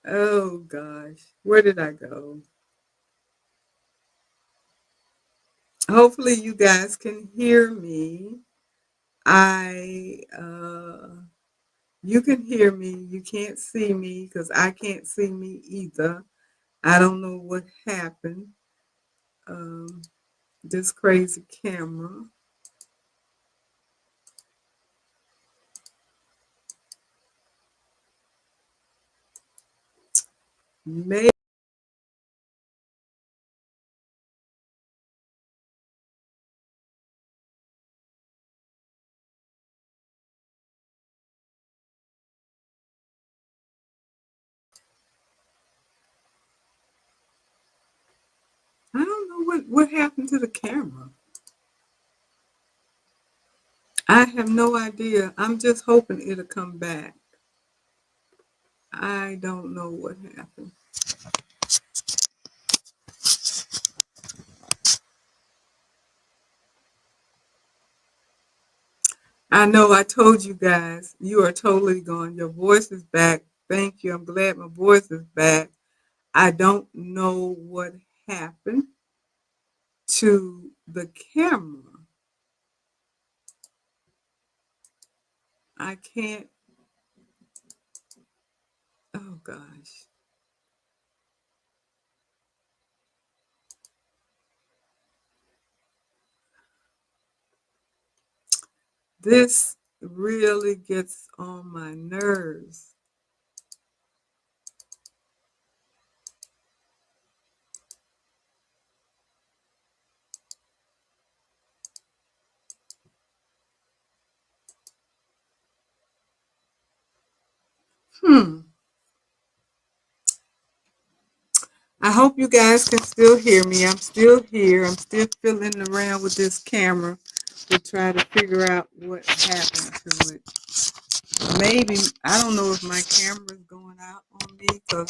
Oh gosh. Where did I go? Hopefully you guys can hear me. I you can hear me. You can't see me because I can't see me either. I don't know what happened. Um, this crazy camera. Maybe I don't know what happened to the camera. I have no idea. I'm just hoping it'll come back. I don't know what happened. I know I told you guys, you are totally gone. Your voice is back. Thank you. I'm glad my voice is back. I don't know what happened to the camera. I can't. Oh gosh. This really gets on my nerves. Hmm. I hope you guys can still hear me. I'm still here. I'm still fiddling around with this camera to try to figure out what happened to it. Maybe, I don't know if my camera's going out on me because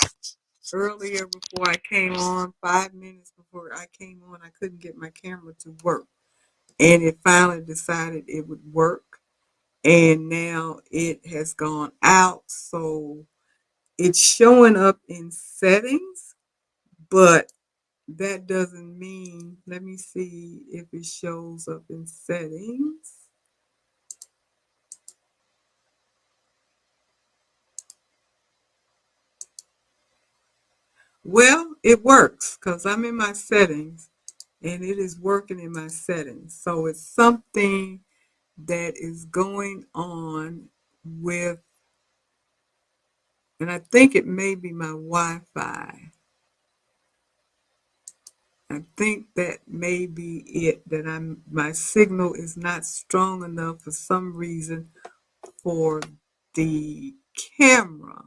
earlier before I came on, 5 minutes before I came on, I couldn't get my camera to work. And it finally decided it would work. And now it has gone out. So it's showing up in settings, but that doesn't mean, let me see if it shows up in settings. Well, it works because I'm in my settings and it is working in my settings. So it's something that is going on with, and I think it may be my Wi-Fi. I think that may be it, that my signal is not strong enough for some reason for the camera,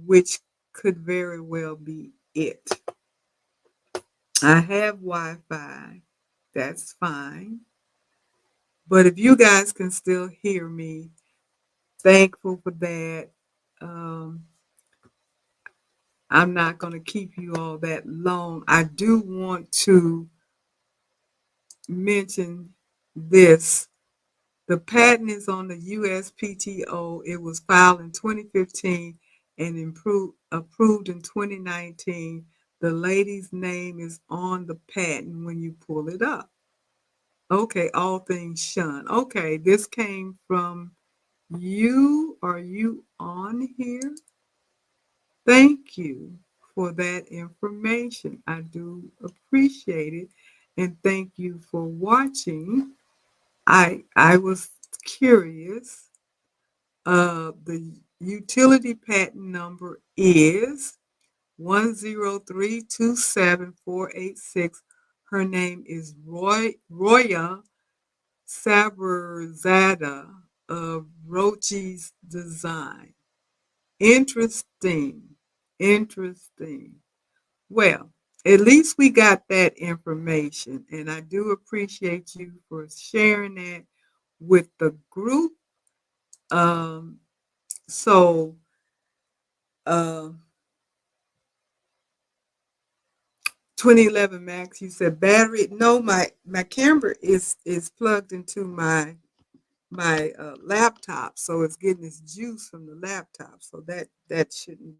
which could very well be it. I have Wi-Fi. That's fine. But if you guys can still hear me, thankful for that. Um, I'm not going to keep you all that long. I do want to mention this. The patent is on the USPTO. It was filed in 2015 and approved in 2019. The lady's name is on the patent when you pull it up. Okay, all things Shun. Okay, this came from you. Are you on here? Thank you for that information. I do appreciate it. And thank you for watching. I was curious. The utility patent number is 10327 486. Her name is Roya Saberzada of Rochi's Design. Interesting. Interesting. Well, at least we got that information, and I do appreciate you for sharing that with the group. Um, so, uh, 2011 Max, you said battery. No, my camera is plugged into my laptop, so it's getting its juice from the laptop. So that shouldn't